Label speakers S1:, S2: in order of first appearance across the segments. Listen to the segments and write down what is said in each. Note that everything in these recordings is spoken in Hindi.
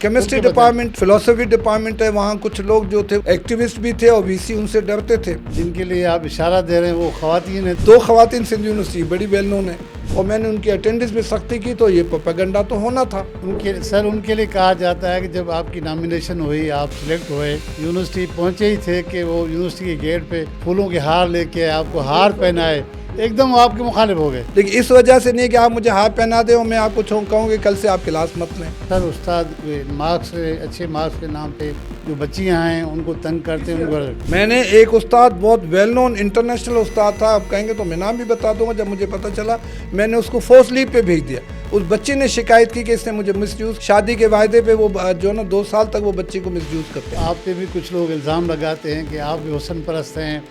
S1: केमिस्ट्री डिपार्टमेंट, फिलोसफी डिपार्टमेंट है, वहाँ कुछ लोग जो थे एक्टिविस्ट भी थे और वीसी उनसे डरते थे।
S2: जिनके लिए आप इशारा दे रहे हैं वो खवातीन है।
S1: 2 खवातीन सिंध यूनिवर्सिटी बड़ी वेल नोन है और मैंने उनकी अटेंडेंस में सख्ती की तो ये प्रोपेगेंडा तो होना था।
S2: उनके लिए कहा जाता है कि जब आपकी नॉमिनेशन हुई, आप सिलेक्ट हुए, यूनिवर्सिटी पहुंचे ही थे कि वो यूनिवर्सिटी के गेट पे फूलों के हार लेके आपको हार पहनाए, एकदम वो आपके मुखालिफ हो गए।
S1: लेकिन इस वजह से नहीं कि आप मुझे हार पहना दे और मैं आपको कहूँ कि कल से आप क्लास मत लें।
S2: सर उस्ताद मार्क्स, अच्छे मार्क्स के नाम पे जो बच्चियां हैं उनको तंग करते हैं उनको।
S1: मैंने एक उस्ताद, बहुत वेल नोन इंटरनेशनल उस्ताद था, आप कहेंगे तो मैं नाम भी बता दूंगा, जब मुझे पता चला मैंने उसको फोर्स लीव पे भेज दिया। उस बच्ची ने शिकायत की कि इसने मुझे मिसयूज, शादी के वायदे पे वो जो ना 2 साल तक वो बच्ची को मिसयूज करते हैं।
S2: आप पे भी कुछ लोग इल्ज़ाम लगाते हैं कि आप भी हुस्न परस्त हैं,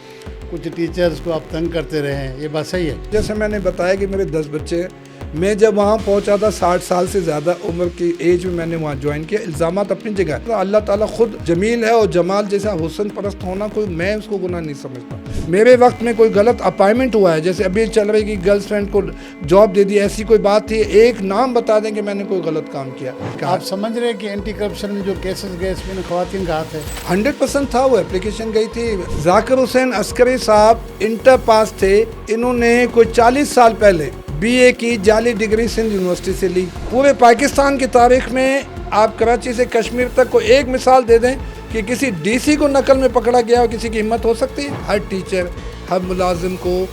S2: कुछ टीचर्स को आप तंग करते रहे हैं, ये बात सही है?
S1: जैसे मैंने बताया कि मेरे 10 बच्चे हैं, मैं जब वहाँ पहुँचा था 60 साल से ज़्यादा उम्र की एज में मैंने वहाँ ज्वाइन किया। इल्ज़ामात अपनी जगह, तो अल्लाह ताला खुद जमील है और जमाल जैसा हुस्न परस्त होना कोई, मैं उसको गुनाह नहीं समझता। मेरे वक्त में कोई गलत अपॉइंटमेंट हुआ है, जैसे अभी चल रही कि गर्लफ्रेंड को जॉब दे दी, ऐसी कोई बात थी, एक नाम बता दें कि मैंने कोई गलत काम किया।
S2: आप समझ रहे हैं कि एंटी करप्शन में जो केसेस गए इसमें खवातीन का हाथ है?
S1: 100% था। वो एप्लीकेशन गई थी। जाकिर हुसैन अस्करी साहब इंटर पास थे, इन्होंने कोई 40 साल पहले बीए की जाली डिग्री सिंध यूनिवर्सिटी से ली। पूरे पाकिस्तान की तारीख में आप कराची से कश्मीर तक को एक मिसाल दे दें कि किसी डीसी को नकल में पकड़ा गया और किसी की हिम्मत हो सकती है? हर टीचर, हर मुलाजिम को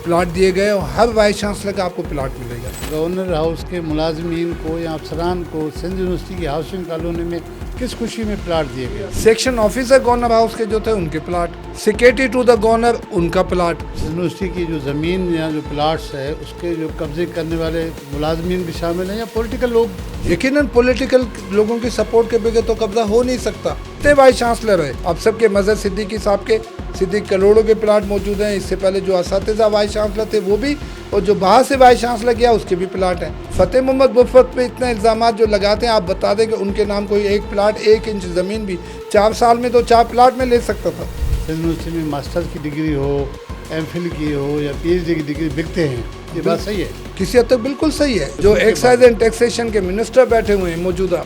S1: प्लाट दिए गए और हर वाइस चांसलर का आपको प्लाट मिलेगा।
S2: गवर्नर हाउस के मुलाजमीन को या अफसरान को सिंध यूनिवर्सिटी की हाउसिंग कॉलोनी में किस खुशी में प्लाट दिए गए?
S1: सेक्शन ऑफिसर गवर्नर हाउस के जो थे उनके plot, secretary to the governor उनका प्लाट।
S2: यूनिवर्सिटी की जो ज़मीन या जो प्लाट्स है उसके जो कब्जे करने वाले मुलाजमीन भी शामिल हैं या पॉलिटिकल लोग?
S1: यकीनन पॉलिटिकल लोगों की सपोर्ट के बगैर तो कब्जा हो नहीं सकता। इतने वाइस चांसलर है अब सबके, मजहर सिद्दीकी साहब के, सिद्दीक करोड़ों के प्लाट मौजूद हैं। इससे पहले जो असातिज़ा वाइस चांसलर थे वो भी, और जो बाहर से वाइस चांसलर गया उसके भी प्लाट हैं। फतेह मोहम्मद मुफत पे इतने इल्ज़ाम जो लगाते हैं, आप बता दें कि उनके नाम कोई एक प्लाट, 1 इंच ज़मीन भी 4 साल में तो 4 प्लाट में ले सकता था।
S2: यूनिवर्सिटी में मास्टर्स की डिग्री हो, एमफिल की हो या पीएचडी की डिग्री बिकते हैं, ये बात सही है?
S1: किसी हद तक बिल्कुल सही है। जो एक्साइज एंड टैक्सेशन के मिनिस्टर बैठे हुए हैं मौजूदा,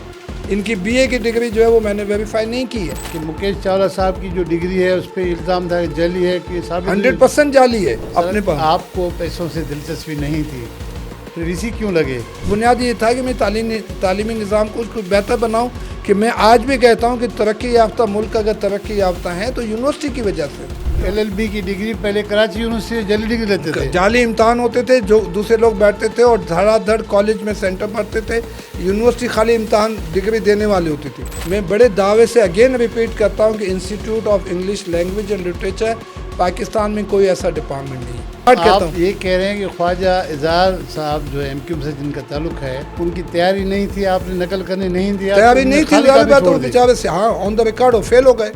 S1: इनकी बीए की डिग्री जो है वो मैंने वेरीफाई नहीं की है।
S2: कि मुकेश चावला साहब की जो डिग्री है उस पर इल्ज़ाम था जाली है कि
S1: 100% जाली है अपने पास।
S2: आपको पैसों से दिलचस्पी नहीं थी, फिर इसी क्यों लगे?
S1: बुनियादी ये था कि मैं तालीमी निज़ाम को उसको बेहतर बनाऊं। कि मैं आज भी कहता हूं कि तरक्की याफ्ता मुल्क अगर तरक्की याफ्ता है तो यूनिवर्सिटी की वजह से।
S2: LLB की डिग्री पहले कराची यूनिवर्सिटी से जाली डिग्री लेते थे,
S1: जाली इम्तहान होते थे, जो दूसरे लोग बैठते थे और धड़ाधड़ कॉलेज में सेंटर पढ़ते थे। यूनिवर्सिटी खाली इम्तहान डिग्री देने वाली होती थी। मैं बड़े दावे से अगेन रिपीट करता हूँ कि institute of English language and literature Pakistan में कोई ऐसा डिपार्टमेंट नहीं है।
S2: आप ये कह रहे हैं कि ख्वाजा इज़हार साहब जो MQ से जिनका ताल्लुक है, उनकी तैयारी नहीं थी, आपने नकल करने नहीं दिया?
S1: तैयारी नहीं थी, बात तो बेचारे से, हाँ, ऑन द रिकॉर्ड हो फेल हो गए।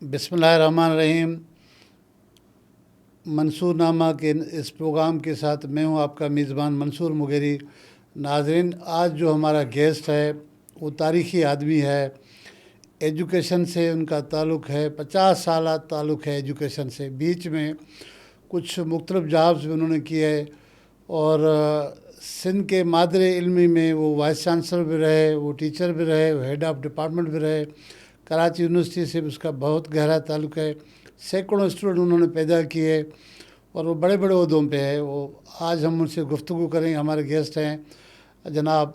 S2: बिस्मिल्लाहिर्रहमानिर्रहीम। मंसूरनामा के इस प्रोग्राम के साथ मैं हूँ आपका मेज़बान मंसूर मुगेरी। नाज़रीन, आज जो हमारा गेस्ट है वो तारीख़ी आदमी है, एजुकेशन से उनका ताल्लुक़ है, 50 साल ताल्लुक़ है एजुकेशन से। बीच में कुछ मुख्तलिफ जॉब्स भी उन्होंने किए और सिंध के मादरे इल्मी में वो वाइस चांसलर भी रहे, वो टीचर भी रहे, वो हेड ऑफ डिपार्टमेंट भी रहे। कराची यूनिवर्सिटी से भी उसका बहुत गहरा ताल्लुक़ है। सैकड़ों स्टूडेंट उन्होंने पैदा किए और वो बड़े बड़े ओहदों पे है। वो आज हम उनसे गुफ्तगू करेंगे। हमारे गेस्ट हैं जनाब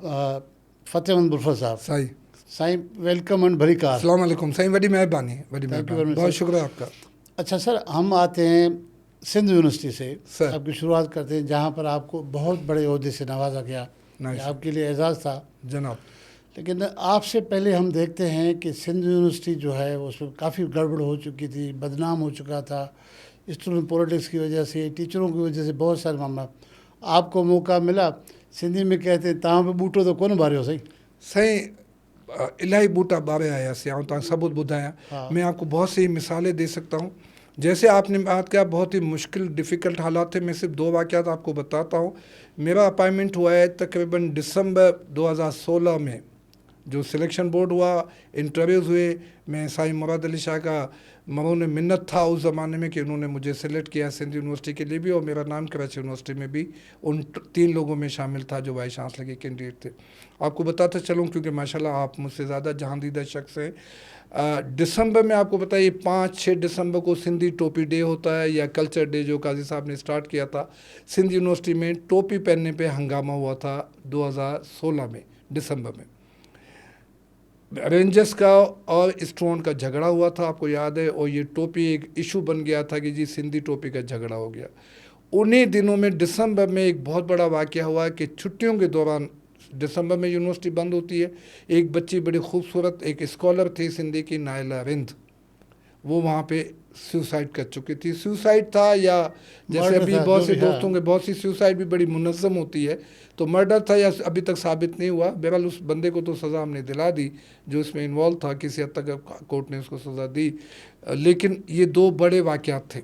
S2: फतेह मोहम्मद मुफत साहब।
S1: सही
S2: साईं, वेलकम एंड भरी कार।
S1: अस्सलाम वालेकुम साईं, बड़ी मेहरबानी, बड़ी मेहरबानी, बहुत शुक्रिया आपका।
S2: अच्छा सर, हम आते हैं सिंध यूनिवर्सिटी से, आपकी शुरुआत करते हैं जहाँ पर आपको बहुत बड़े ओहदे से नवाजा गया, आपके लिए एजाज़ था
S1: जनाब।
S2: लेकिन आपसे पहले हम देखते हैं कि सिंध यूनिवर्सिटी जो है उसमें काफ़ी गड़बड़ हो चुकी थी, बदनाम हो चुका था स्टूडेंट पॉलिटिक्स की वजह से, टीचरों की वजह से, बहुत सारे मामला। आपको मौका मिला, सिंधी में कहते हैं तव्हां पे बूटो तो कोन बारियो सही?
S1: साईं इलाही बूटा बारे आयासीं, ऐं तव्हां सबूत ॿुधायां। मैं आपको बहुत सी मिसालें दे सकता हूँ। जैसे आपने बात किया बहुत ही मुश्किल डिफ़िकल्ट हालात थे। मैं सिर्फ 2 वाक़यात आपको बताता हूँ। मेरा अपॉइंटमेंट हुआ है तकरीबन दिसंबर 2016 में जो सिलेक्शन बोर्ड हुआ, इंटरव्यूज़ हुए, मैं साईं मुराद अली शाह का मरहून मिन्नत था उस ज़माने में कि उन्होंने मुझे सेलेक्ट किया सिंध यूनिवर्सिटी के लिए भी, और मेरा नाम कराची यूनिवर्सिटी में भी उन 3 लोगों में शामिल था जो वाइस चांसलर के कैंडिडेट थे। आपको बताता चलूँ क्योंकि माशाल्लाह आप मुझसे ज़्यादा जहांदीदा शख्स हैं। दिसंबर में आपको बताइए 5-6 दिसंबर को सिंधी टोपी डे होता है, या कल्चर डे जो काजी साहब ने स्टार्ट किया था। सिंध यूनिवर्सिटी में टोपी पहनने पे हंगामा हुआ था 2016 में दिसंबर में। रेंजर्स का और स्टूडेंट का झगड़ा हुआ था, आपको याद है, और ये टोपी एक इशू बन गया था कि जी सिंधी टोपी का झगड़ा हो गया। उन्हीं दिनों में दिसंबर में एक बहुत बड़ा वाक़या हुआ कि छुट्टियों के दौरान, दिसंबर में यूनिवर्सिटी बंद होती है, एक बच्ची बड़ी खूबसूरत एक स्कॉलर थी सिंधी की, नायला रिंद, वो वहाँ पे सुसाइड कर चुकी थी। सुसाइड था या जैसे अभी बहुत से दोस्तों के बहुत सी सुसाइड भी बड़ी मुनज़्ज़म होती है, तो मर्डर था या अभी तक साबित नहीं हुआ। बहरहाल उस बंदे को तो सज़ा हमने दिला दी जो इसमें इन्वॉल्व था, किसी हद तक कोर्ट ने उसको सज़ा दी। लेकिन ये 2 बड़े वाक़यात थे।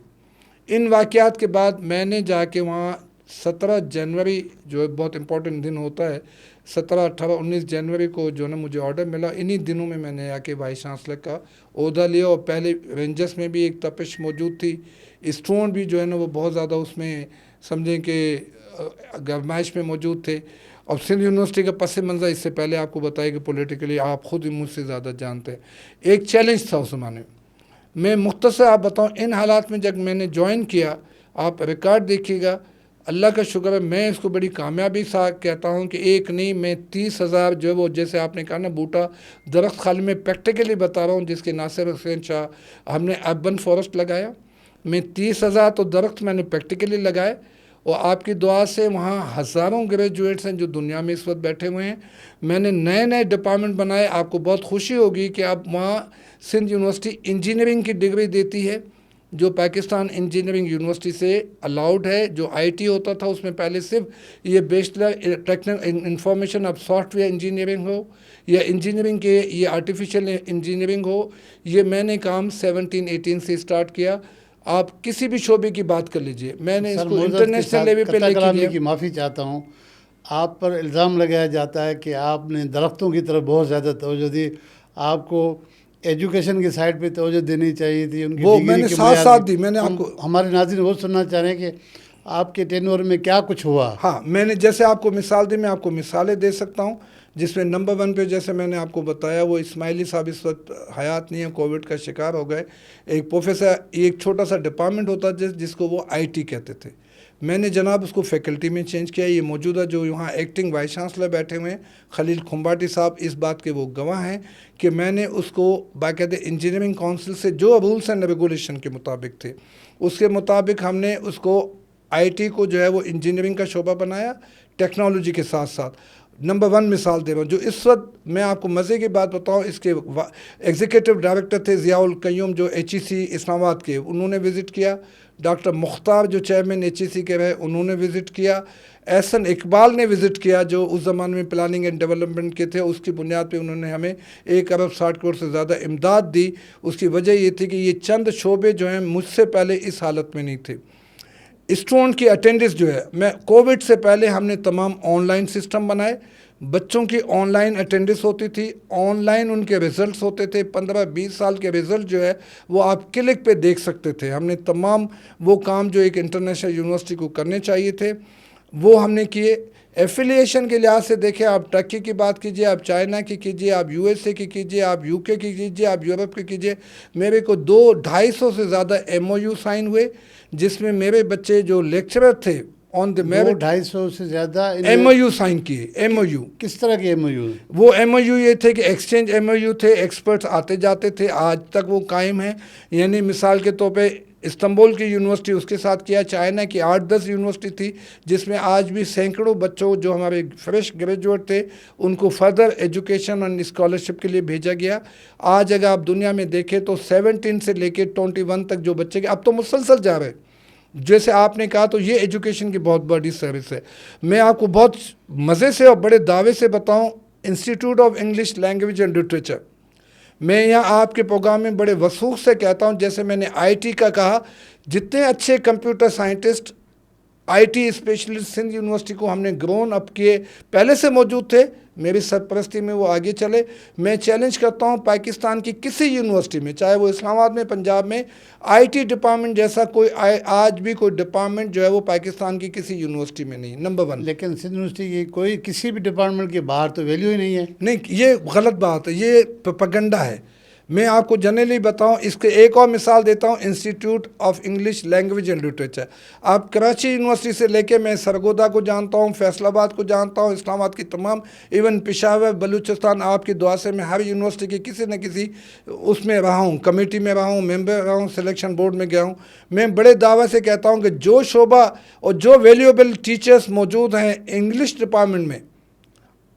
S1: इन वाक़यात के बाद मैंने जाके वहाँ 17 जनवरी जो एक बहुत इम्पोर्टेंट दिन होता है, 17, 18, 19 जनवरी को जो है ना मुझे ऑर्डर मिला। इन्हीं दिनों में मैंने आके वाइस चांसलर का ओहदा लिया, और पहले रेंजर्स में भी एक तपिश मौजूद थी, स्टूडेंट भी जो है ना वो बहुत ज़्यादा उसमें समझें कि गरमाइश में मौजूद थे। और सिंध यूनिवर्सिटी का पस मंज़र इससे पहले आपको बताया कि पॉलिटिकली आप ख़ुद ही मुझसे ज़्यादा जानते हैं, एक चैलेंज था उस ज़माने में। मैं मुख्तसर आप बताऊँ, इन हालात में जब मैंने ज्वाइन किया, आप रिकॉर्ड देखिएगा, अल्लाह का शुक्र है, मैं इसको बड़ी कामयाबी सा कहता हूँ कि एक नहीं मैं 30,000 जो है वो, जैसे आपने कहा ना बूटा दरख्त खाली, में प्रैक्टिकली बता रहा हूँ, जिसके नासिर हुसैन शाह हमने अर्बन फॉरेस्ट लगाया, मैं 30,000 तो दरख्त मैंने प्रैक्टिकली लगाए। और आपकी दुआ से वहाँ हज़ारों ग्रेजुएट्स हैं जो दुनिया में इस वक्त बैठे हुए हैं। मैंने नए नए डिपार्टमेंट बनाए। आपको बहुत खुशी होगी कि अब वहाँ सिंध यूनिवर्सिटी इंजीनियरिंग की डिग्री देती है, जो पाकिस्तान इंजीनियरिंग यूनिवर्सिटी से अलाउड है। जो आईटी होता था उसमें पहले सिर्फ ये बैचलर टेक्निकल इंफॉर्मेशन, अब सॉफ्टवेयर इंजीनियरिंग हो या इंजीनियरिंग के ये आर्टिफिशियल इंजीनियरिंग हो, ये मैंने काम 17-18 से स्टार्ट किया। आप किसी भी शोबे की बात कर लीजिए, मैंने इसको इंटरनेशनल लेवल पे लेके गया।
S2: की माफ़ी चाहता हूँ, आप पर इल्ज़ाम लगाया जाता है कि आपने दरख्तों की तरफ बहुत ज़्यादा तवज्जो दी, आपको एजुकेशन की साइड पे तवज्जो देनी चाहिए थी। उनकी
S1: वो मैंने साथ साथ दी। मैंने आपको,
S2: हमारे नाज़रीन वो सुनना चाह रहे हैं कि आपके टेन्योर में क्या कुछ हुआ।
S1: हाँ, मैंने जैसे आपको मिसाल दी, मैं आपको मिसालें दे सकता हूँ, जिसमें नंबर 1 पे जैसे मैंने आपको बताया, वो इस्माइली साहब इस वक्त हयात नहीं है, कोविड का शिकार हो गए। एक प्रोफेसर, एक छोटा सा डिपार्टमेंट होता है जिसको वो आईटी कहते थे, मैंने जनाब उसको फैकल्टी में चेंज किया। ये मौजूदा जो यहाँ एक्टिंग वाइस चांसलर बैठे हुए हैं खलील खुम्बाटी साहब, इस बात के वो गवाह हैं कि मैंने उसको बाकायदे इंजीनियरिंग काउंसिल से जो रूल्स एंड रेगुलेशन के मुताबिक थे उसके मुताबिक हमने उसको आईटी को जो है वो इंजीनियरिंग का शोबा बनाया, टेक्नोलॉजी के साथ साथ। नंबर 1 मिसाल दे रहा हूँ, जो इस वक्त मैं आपको मज़े की बात बताऊँ, इसके एग्जीक्यूटिव डायरेक्टर थे ज़ियाउल क़य्यूम जो HEC इस्लामाबाद के, उन्होंने विज़िट किया। डॉक्टर मुख्तार जो चेयरमैन HEC के रहे, उन्होंने विज़िट किया। एहसन इकबाल ने विज़िट किया जो उस ज़माने में प्लानिंग एंड डेवलपमेंट के थे। उसकी बुनियाद पे उन्होंने हमें 1 अरब 60 करोड़ से ज़्यादा इमदाद दी। उसकी वजह ये थी कि ये चंद शोबे जो हैं मुझसे पहले इस हालत में नहीं थे। स्टूडेंट की अटेंडेंस जो है, मैं कोविड से पहले हमने तमाम ऑनलाइन सिस्टम बनाए, बच्चों की ऑनलाइन अटेंडेंस होती थी, ऑनलाइन उनके रिज़ल्ट्स होते थे। 15-20 साल के रिज़ल्ट जो है वो आप क्लिक पे देख सकते थे। हमने तमाम वो काम जो एक इंटरनेशनल यूनिवर्सिटी को करने चाहिए थे वो हमने किए। एफिलिएशन के लिहाज से देखें, आप टर्की की बात कीजिए, आप चाइना की कीजिए, आप USA की कीजिए, आप UK की कीजिए, आप यूरोप की कीजिए, मेरे को 200-250 से ज़्यादा MOU साइन हुए, जिसमें मेरे बच्चे जो लेक्चरर थे ऑन द मेरिट
S2: 250 से ज़्यादा
S1: MOU साइन किए। MOU
S2: किस तरह के MOU?
S1: वो MOU ये थे कि एक्सचेंज MOU थे, एक्सपर्ट्स आते जाते थे, आज तक वो कायम हैं। यानी मिसाल के तौर पे इस्तांबुल की यूनिवर्सिटी उसके साथ किया, चाइना की 8-10 यूनिवर्सिटी थी जिसमें आज भी सैकड़ों बच्चों जो हमारे फ्रेश ग्रेजुएट थे उनको फर्दर एजुकेशन और स्कॉलरशिप के लिए भेजा गया। आज अगर आप दुनिया में देखें तो 17 से लेकर 21 तक जो बच्चे अब तो मुसलसल जा रहे हैं, जैसे आपने कहा, तो ये एजुकेशन की बहुत बड़ी सर्विस है। मैं आपको बहुत मज़े से और बड़े दावे से बताऊं, institute of English language and literature, मैं यहाँ आपके प्रोग्राम में बड़े वसूख से कहता हूँ, जैसे मैंने IT का कहा, जितने अच्छे computer scientist IT specialist Sindh university को हमने ग्रोन अप किए, पहले से मौजूद थे, मेरी सरपरस्ती में वो आगे चले। मैं चैलेंज करता हूँ पाकिस्तान की किसी यूनिवर्सिटी में, चाहे वो इस्लामाबाद में, पंजाब में, आईटी डिपार्टमेंट जैसा कोई आज भी कोई डिपार्टमेंट जो है वो पाकिस्तान की किसी यूनिवर्सिटी में नहीं, नंबर 1।
S2: लेकिन सिंध यूनिवर्सिटी की कोई किसी भी डिपार्टमेंट के बाहर तो वैल्यू ही नहीं है।
S1: नहीं, ये गलत बात है, ये प्रोपेगेंडा है। मैं आपको जनरली बताऊं, इसके एक और मिसाल देता हूं, institute of English language and literature. आप कराची यूनिवर्सिटी से लेके मैं सरगोदा को जानता हूं, फैसलाबाद को जानता हूं, इस्लामाबाद की तमाम, इवन पेशावर, बलूचिस्तान, आपकी दुआ से मैं हर यूनिवर्सिटी की किसी न किसी उसमें रहा हूं, कमेटी में रहा हूं, मेंबर रहा हूं, सिलेक्शन बोर्ड में गया हूं। मैं बड़े दावे से कहता हूँ कि जो शोबा और जो वैल्यूएबल टीचर्स मौजूद हैं इंग्लिश डिपार्टमेंट में,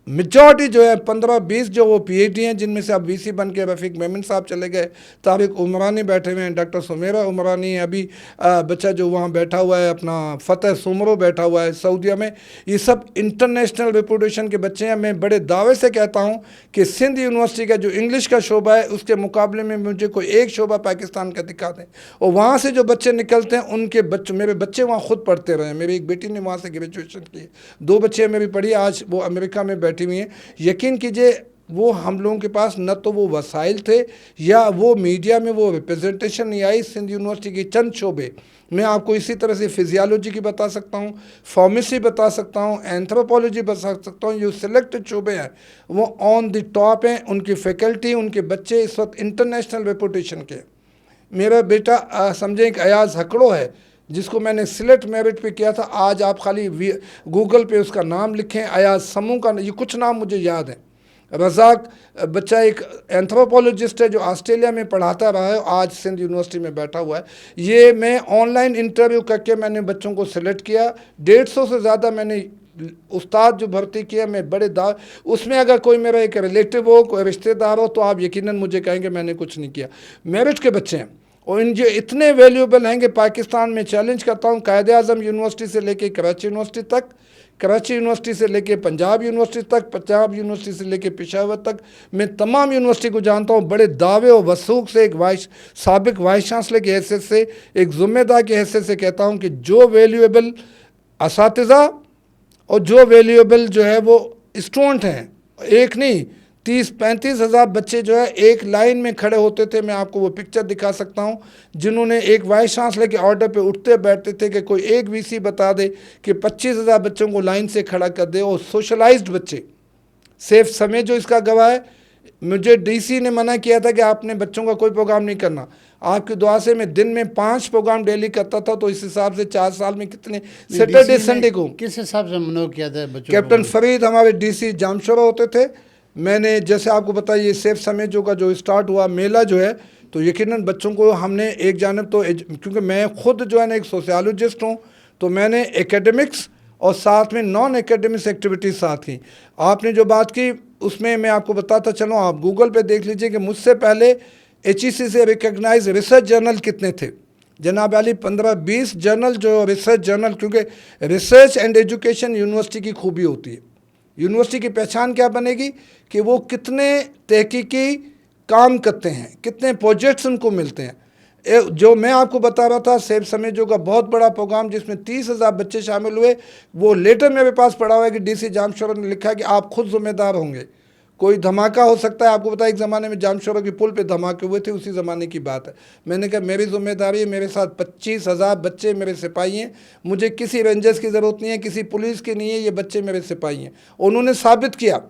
S1: मेजॉरिटी जो है 15-20 जो वो पीएचडी हैं, जिनमें से अब वीसी बन के रफ़ीक मेमन साहब चले गए, तारिक उमरानी बैठे हुए हैं, डॉक्टर सुमेरा उमरानी, अभी बच्चा जो वहाँ बैठा हुआ है अपना फ़तेह सुमरो बैठा हुआ है सऊदीया में, ये सब इंटरनेशनल रेपुटेशन के बच्चे हैं। मैं बड़े दावे से कहता हूँ कि सिंध यूनिवर्सिटी का जो इंग्लिश का शोबा है उसके मुकाबले में मुझे कोई एक शोबा पाकिस्तान का दिखा दें, और वहाँ से जो बच्चे निकलते हैं उनके बच्चे, मेरे बच्चे वहाँ खुद पढ़ते रहे, मेरी एक बेटी ने वहाँ से ग्रेजुएशन की, 2 बच्चे मेरी पढ़ी, आज वो अमेरिका में बैठी हुई हैं। यकीन कीजिए वो हम लोगों के पास न तो वो वसाइल थे या वो मीडिया में वो रिप्रेजेंटेशन नहीं आई। सिंध यूनिवर्सिटी की चंद शोबे मैं आपको इसी तरह से फिजियोलॉजी की बता सकता हूँ, फार्मेसी बता सकता हूँ, एंथ्रोपोलॉजी बता सकता हूँ। जो सिलेक्टेड शोबे हैं वो ऑन द टॉप हैं, उनकी फैकल्टी, उनके बच्चे इस वक्त इंटरनेशनल रेपुटेशन के। मेरा बेटा समझें एक अयाज हकड़ो है जिसको मैंने सिलेक्ट मेरिट पे किया था, आज आप खाली गूगल पे उसका नाम लिखें, अयाज समूह का, ये कुछ नाम मुझे याद है। रज़ाक बच्चा एक एंथ्रोपोलॉजिस्ट है जो ऑस्ट्रेलिया में पढ़ाता रहा है, आज सिंध यूनिवर्सिटी में बैठा हुआ है। ये मैं ऑनलाइन इंटरव्यू करके मैंने बच्चों को सिलेक्ट किया, 150 से ज़्यादा मैंने उस्ताद जो भर्ती किया, मैं बड़े उसमें अगर कोई मेरा एक रिलेटिव हो, कोई रिश्तेदार हो, तो आप यकीनन मुझे कहेंगे मैंने कुछ नहीं किया। मेरिट के बच्चे हैं और इन जो इतने वैल्यूएबल हैं कि पाकिस्तान में चैलेंज करता हूँ, कायद-ए-आज़म यूनिवर्सिटी से लेके कराची यूनिवर्सिटी तक, कराची यूनिवर्सिटी से लेके पंजाब यूनिवर्सिटी तक, पंजाब यूनिवर्सिटी से लेके पेशावर तक, मैं तमाम यूनिवर्सिटी को जानता हूँ। बड़े दावे और वसूख से एक साबिक वाइस चांसलर की हैसियत से, एक ज़िम्मेदार की हैसियत से कहता हूँ कि जो वैल्यूएबल असातिज़ा और जो वैल्यूएबल जो है वो स्टूडेंट हैं, एक नहीं 30-35 हज़ार बच्चे जो है एक लाइन में खड़े होते थे। मैं आपको वो पिक्चर दिखा सकता हूँ जिन्होंने एक वाइस चांसलर के ऑर्डर पे उठते बैठते थे कि कोई एक वीसी बता दे कि 25,000 बच्चों को लाइन से खड़ा कर दे, और सोशलाइज्ड बच्चे। सेफ समय जो इसका गवाह है, मुझे डीसी ने मना किया था कि आपने बच्चों का कोई प्रोग्राम नहीं करना। आपकी दुआ से मैं दिन में 5 प्रोग्राम डेली करता था, तो इस हिसाब से 4 साल में कितने सैटरडे संडे को
S2: किस हिसाब से मनो किया था बच्चों?
S1: कैप्टन फरीद हमारे डीसी जामशोरा होते थे। मैंने जैसे आपको बताया ये सेफ समय जो का जो स्टार्ट हुआ मेला जो है, तो यकीनन बच्चों को हमने एक जानब तो, क्योंकि मैं खुद जो है ना एक सोशियोलॉजिस्ट हूँ, तो मैंने एकेडमिक्स और साथ में नॉन एकेडमिक्स एक्टिविटीज़ साथ की। आपने जो बात की उसमें मैं आपको बताता चलूँ, आप गूगल पे देख लीजिए कि मुझसे पहले HEC से रिकग्नाइज रिसर्च जर्नल कितने थे। जनाब अली 15-20 जर्नल जो रिसर्च जर्नल, क्योंकि रिसर्च एंड एजुकेशन यूनिवर्सिटी की खूबी होती है। यूनिवर्सिटी की पहचान क्या बनेगी कि वो कितने तहकीकी काम करते हैं, कितने प्रोजेक्ट्स उनको मिलते हैं। जो मैं आपको बता रहा था सेफ समय जो का बहुत बड़ा प्रोग्राम जिसमें 30,000 बच्चे शामिल हुए, वो लेटर मेरे पास पड़ा हुआ है कि डीसी जामशोरा ने लिखा कि आप खुद जिम्मेदार होंगे। कोई धमाका हो सकता है, आपको पता है एक ज़माने में जामशोरा की पुल पे धमाके हुए थे, उसी ज़माने की बात है। मैंने कहा मेरी जिम्मेदारी है, मेरे साथ 25,000 बच्चे मेरे सिपाही हैं, मुझे किसी रेंजर्स की ज़रूरत नहीं है, किसी पुलिस की नहीं है, ये बच्चे मेरे सिपाही हैं। उन्होंने साबित किया।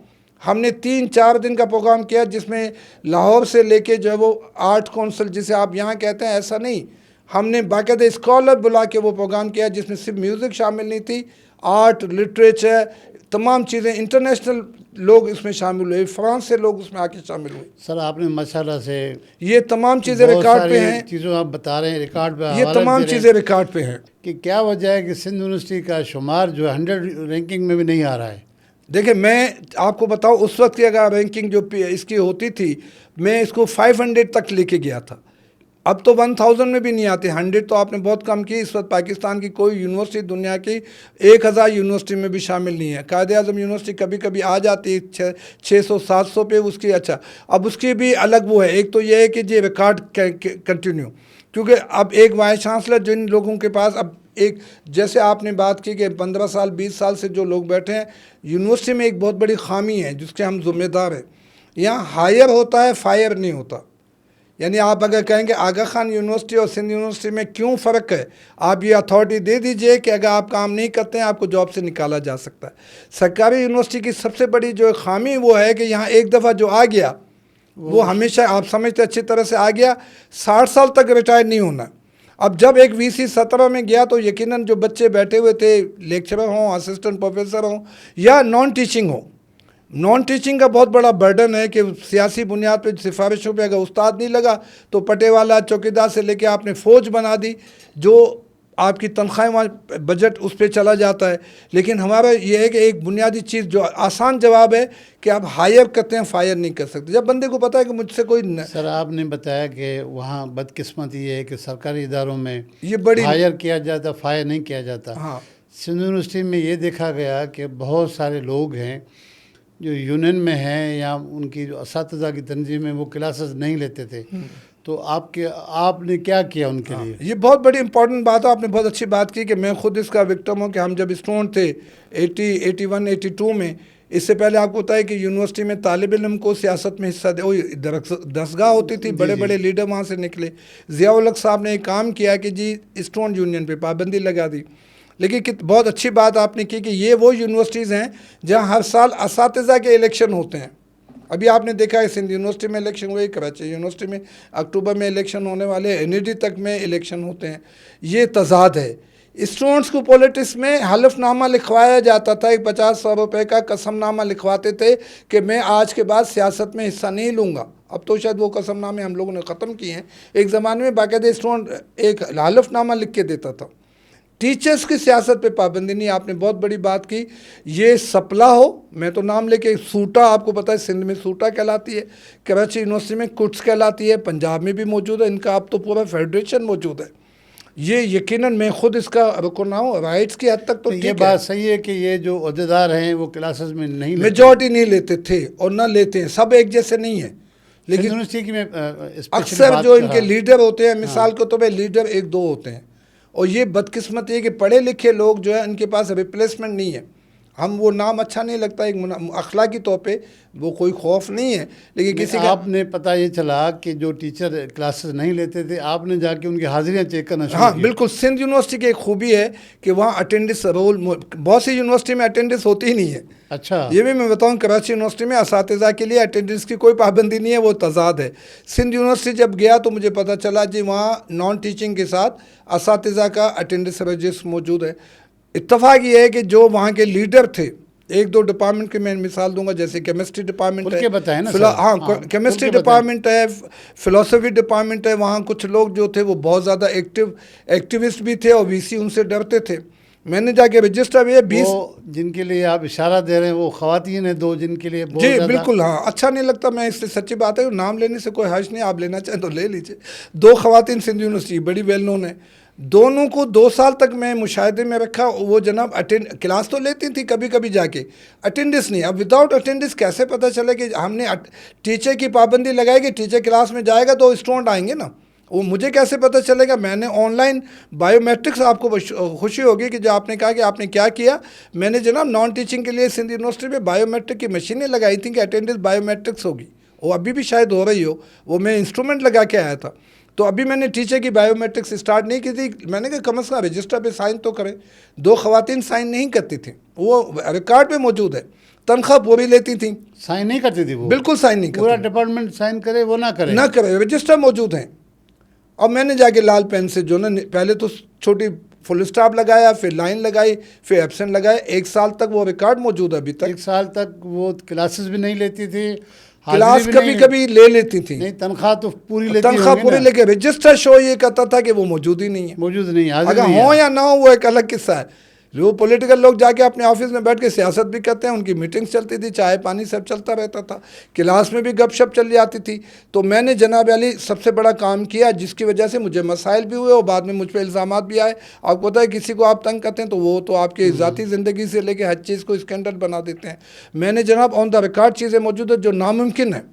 S1: हमने 3-4 दिन का प्रोग्राम किया जिसमें लाहौर से लेके जो है वो आर्ट काउंसिल जिसे आप यहाँ कहते हैं, ऐसा नहीं, हमने बाकायदा स्कॉलर बुला के वो प्रोग्राम किया जिसमें सिर्फ म्यूज़िक शामिल नहीं थी, आर्ट, लिटरेचर, तमाम चीज़ें, इंटरनेशनल लोग इसमें शामिल हुए, फ्रांस से लोग उसमें आके शामिल हुए।
S2: सर आपने माशाल्लाह से
S1: ये तमाम चीज़ें रिकॉर्ड पे हैं,
S2: चीज़ों आप बता रहे हैं रिकॉर्ड पे,
S1: ये तमाम चीज़ें रिकॉर्ड पे हैं
S2: कि क्या वजह है कि सिंध यूनिवर्सिटी का शुमार जो 100 रैंकिंग में भी नहीं आ रहा है।
S1: देखिए मैं आपको बताऊं, उस वक्त की अगर रैंकिंग जो इसकी होती थी, मैं इसको 500 तक लेके गया था। अब तो 1000 में भी नहीं आते, 100 तो आपने बहुत कम की। इस वक्त पाकिस्तान की कोई यूनिवर्सिटी दुनिया की 1000 यूनिवर्सिटी में भी शामिल नहीं है। कायद-ए-आज़म यूनिवर्सिटी कभी कभी आ जाती है 600-700 पे उसकी। अच्छा, अब उसकी भी अलग वो है, एक तो ये है कि ये रिकॉर्ड कंटिन्यू, क्योंकि अब एक वाइस चांसलर जिन लोगों के पास, अब एक जैसे आपने बात की कि 15 साल 20 साल से जो लोग बैठे हैं, यूनिवर्सिटी में एक बहुत बड़ी खामी है जिसके हम जिम्मेदार हैं। यहाँ हायर होता है, फायर नहीं होता। यानी आप अगर कहेंगे आगा खान यूनिवर्सिटी और सिंध यूनिवर्सिटी में क्यों फ़र्क है, आप ये अथॉरिटी दे दीजिए कि अगर आप काम नहीं करते हैं आपको जॉब से निकाला जा सकता है। सरकारी यूनिवर्सिटी की सबसे बड़ी जो खामी वो है कि यहाँ एक दफ़ा जो आ गया वो हमेशा, आप समझते अच्छी तरह से आ गया, 60 साल तक रिटायर नहीं होना। अब जब एक VC 17 में गया तो यकीनन जो बच्चे बैठे हुए थे, लेक्चरर हों, असिस्टेंट प्रोफेसर हों या नॉन टीचिंग हो, नॉन टीचिंग का बहुत बड़ा बर्डन है कि सियासी बुनियाद पे सिफारिशों पे अगर उस्ताद नहीं लगा तो पटेवाला चौकीदार से लेके आपने फ़ौज बना दी, जो आपकी तनख्वाहें वहाँ बजट उस पर चला जाता है। लेकिन हमारा ये है कि एक बुनियादी चीज़ जो आसान जवाब है कि आप हायर करते हैं, फायर नहीं कर सकते। जब बंदे को पता है कि मुझसे कोई
S2: सर आपने बताया कि वहाँ बदकिस्मती ये है कि सरकारी इदारों में
S1: ये बड़ी
S2: हायर किया जाता, फायर नहीं किया जाता।
S1: हाँ,
S2: सिंध यूनिवर्सिटी में ये देखा गया कि बहुत सारे लोग हैं जो यूनियन में हैं या उनकी जो असातिज़ा की तंजीम है वो क्लासेस नहीं लेते थे, तो आपने क्या किया उनके लिए?
S1: ये बहुत बड़ी इंपॉर्टेंट बात है, आपने बहुत अच्छी बात की कि मैं खुद इसका विक्टिम हूँ कि हम जब स्टूडेंट थे 80, 81, 82 में, इससे पहले आपको पता है कि यूनिवर्सिटी में तालिब इल्म को सियासत में हिस्सा दे, दरगाह होती थी, बड़े बड़े लीडर वहाँ से निकले। ज़ियाउल हक साहब ने एक काम किया कि जी स्टूडेंट यूनियन पे पाबंदी लगा दी। लेकिन बहुत अच्छी बात आपने की कि ये वो यूनिवर्सिटीज़ हैं जहाँ हर साल असातिज़ा के इलेक्शन होते हैं। अभी आपने देखा है सिंध यूनिवर्सिटी में इलेक्शन हुए, कराची यूनिवर्सिटी में अक्टूबर में इलेक्शन होने वाले, NED तक में इलेक्शन होते हैं। ये तजाद है। स्टूडेंट्स को पॉलिटिक्स में हलफनामा लिखवाया जाता था, एक 50-100 रुपये का कसमनामा लिखवाते थे कि मैं आज के बाद सियासत में हिस्सा नहीं लूँगा। अब तो शायद वो कसमनामे हम लोगों ने ख़त्म किए हैं। एक ज़माने में बाकायदा स्टूडेंट एक हलफनामा लिख के देता था। टीचर्स की सियासत पे पाबंदी नहीं। आपने बहुत बड़ी बात की, ये सपला हो, मैं तो नाम लेके, सूटा आपको पता है सिंध में सूटा कहलाती है, कराची यूनिवर्सिटी में कुट्स कहलाती है, पंजाब में भी मौजूद है, इनका अब तो पूरा फेडरेशन मौजूद है। ये यकीनन मैं खुद इसका रुकना हूँ, राइट्स की हद तक तो
S2: ये बात सही है कि ये जो अहदेदार हैं वो क्लासेस में नहीं लेते,
S1: मेजॉरिटी नहीं लेते थे और ना लेते हैं, सब एक जैसे नहीं है। लेकिन
S2: यूनिवर्सिटी में
S1: अक्सर जो इनके लीडर होते हैं, मिसाल के तौर पर लीडर 1-2 होते हैं, और ये बदकिस्मती है कि पढ़े लिखे लोग जो है इनके पास रिप्लेसमेंट नहीं है। हम वो नाम अच्छा नहीं लगता, एक अखलाकी तौर पे वो कोई खौफ नहीं है, लेकिन किसी का
S2: आपने पता ये चला कि जो टीचर क्लासेस नहीं लेते थे आपने जाके उनकी हाजिरियाँ चेक करना शुरू
S1: हाँ
S2: किया।
S1: बिल्कुल, सिंध यूनिवर्सिटी की एक खूबी है कि वहाँ अटेंडेंस रोल, बहुत सी यूनिवर्सिटी में अटेंडेंस होती ही नहीं है।
S2: अच्छा,
S1: ये भी मैं बताऊँ, कराची यूनिवर्सिटी में असातिज़ा के लिए अटेंडेंस की कोई पाबंदी नहीं है, वो तजाद है। सिंध यूनिवर्सिटी जब गया तो मुझे पता चला जी वहाँ नॉन टीचिंग के साथ असातिज़ा का अटेंडेंस रजिस्टर मौजूद है। इत्तफाक ये है कि जो वहाँ के लीडर थे, 1-2 डिपार्टमेंट की मैं मिसाल दूंगा, जैसे केमिस्ट्री डिपार्टमेंट है,
S2: बताए ना
S1: हाँ केमिस्ट्री डिपार्टमेंट है, फिलोसफी डिपार्टमेंट है, वहाँ कुछ लोग जो थे वो बहुत ज़्यादा एक्टिविस्ट भी थे और VC उनसे डरते थे। मैंने जाके रजिस्टर में 20
S2: जिनके लिए आप इशारा दे रहे हैं वो ख़वातीन है 2 जिनके लिए बहुत
S1: जी बिल्कुल, हाँ अच्छा नहीं लगता, मैं इससे सच्ची बात है, नाम लेने से कोई हर्ज नहीं, आप लेना चाहें तो ले लीजिए। 2 ख़वातीन सिंध यूनिवर्सिटी बड़ी वेल नोन है, दोनों को 2 साल तक मैं मुशाहिदे में रखा। वो जनाब क्लास तो लेती थी कभी कभी जाके, अटेंडेंस नहीं। अब विदाउट अटेंडेंस कैसे पता चले कि हमने टीचर की पाबंदी लगाई कि टीचर क्लास में जाएगा तो स्टूडेंट आएंगे ना, वो मुझे कैसे पता चलेगा? मैंने ऑनलाइन बायोमेट्रिक्स, आपको खुशी होगी कि जो आपने कहा कि आपने क्या किया, मैंने जनाब नॉन टीचिंग के लिए सिंध यूनिवर्सिटी में बायोमेट्रिक की मशीनें लगाई थी कि अटेंडेंस बायोमेट्रिक्स होगी, वो अभी भी शायद हो रही हो, वो मैं इंस्ट्रूमेंट लगा के आया था। तो अभी मैंने टीचर की बायोमेट्रिक्स स्टार्ट नहीं की थी, मैंने कहा कम से कम रजिस्टर पे साइन तो करें। 2 ख़वातीन साइन नहीं करती थी, वो रिकॉर्ड पे मौजूद है, तनख्वाह पूरी लेती थी,
S2: साइन नहीं करती थी, वो
S1: बिल्कुल साइन नहीं करती,
S2: पूरा डिपार्टमेंट साइन करे वो ना करे,
S1: रजिस्टर मौजूद हैं। और मैंने जाके लाल पेन से जो ना, पहले तो छोटी फुल स्टॉप लगाया, फिर लाइन लगाई, फिर एब्सेंट लगाया, 1 साल तक वो रिकॉर्ड मौजूद है अभी तक।
S2: 1 साल तक वो क्लासेस भी नहीं लेती थी,
S1: क्लास कभी कभी ले लेती थी,
S2: नहीं तनख्वाह तो पूरी लेती,
S1: तनख्वाह पूरी लेके रजिस्टर शो ये कहता था कि वो मौजूद ही नहीं है,
S2: मौजूद नहीं है।
S1: अगर हो या ना हो वो एक अलग किस्सा है। जो पॉलिटिकल लोग जाके अपने ऑफिस में बैठ के सियासत भी करते हैं, उनकी मीटिंग्स चलती थी, चाय पानी सब चलता रहता था, क्लास में भी गपशप चल जाती थी। तो मैंने जनाब अली सबसे बड़ा काम किया, जिसकी वजह से मुझे मसाइल भी हुए और बाद में मुझ पर इल्ज़ामात भी आए। आपको पता है किसी को आप तंग करते हैं तो वो तो आपकी ज़ाती ज़िंदगी से लेकर हर चीज़ को स्कैंडल बना देते हैं। मैंने जनाब ऑन द रिकॉर्ड चीज़ें मौजूद है जो नामुमकिन है,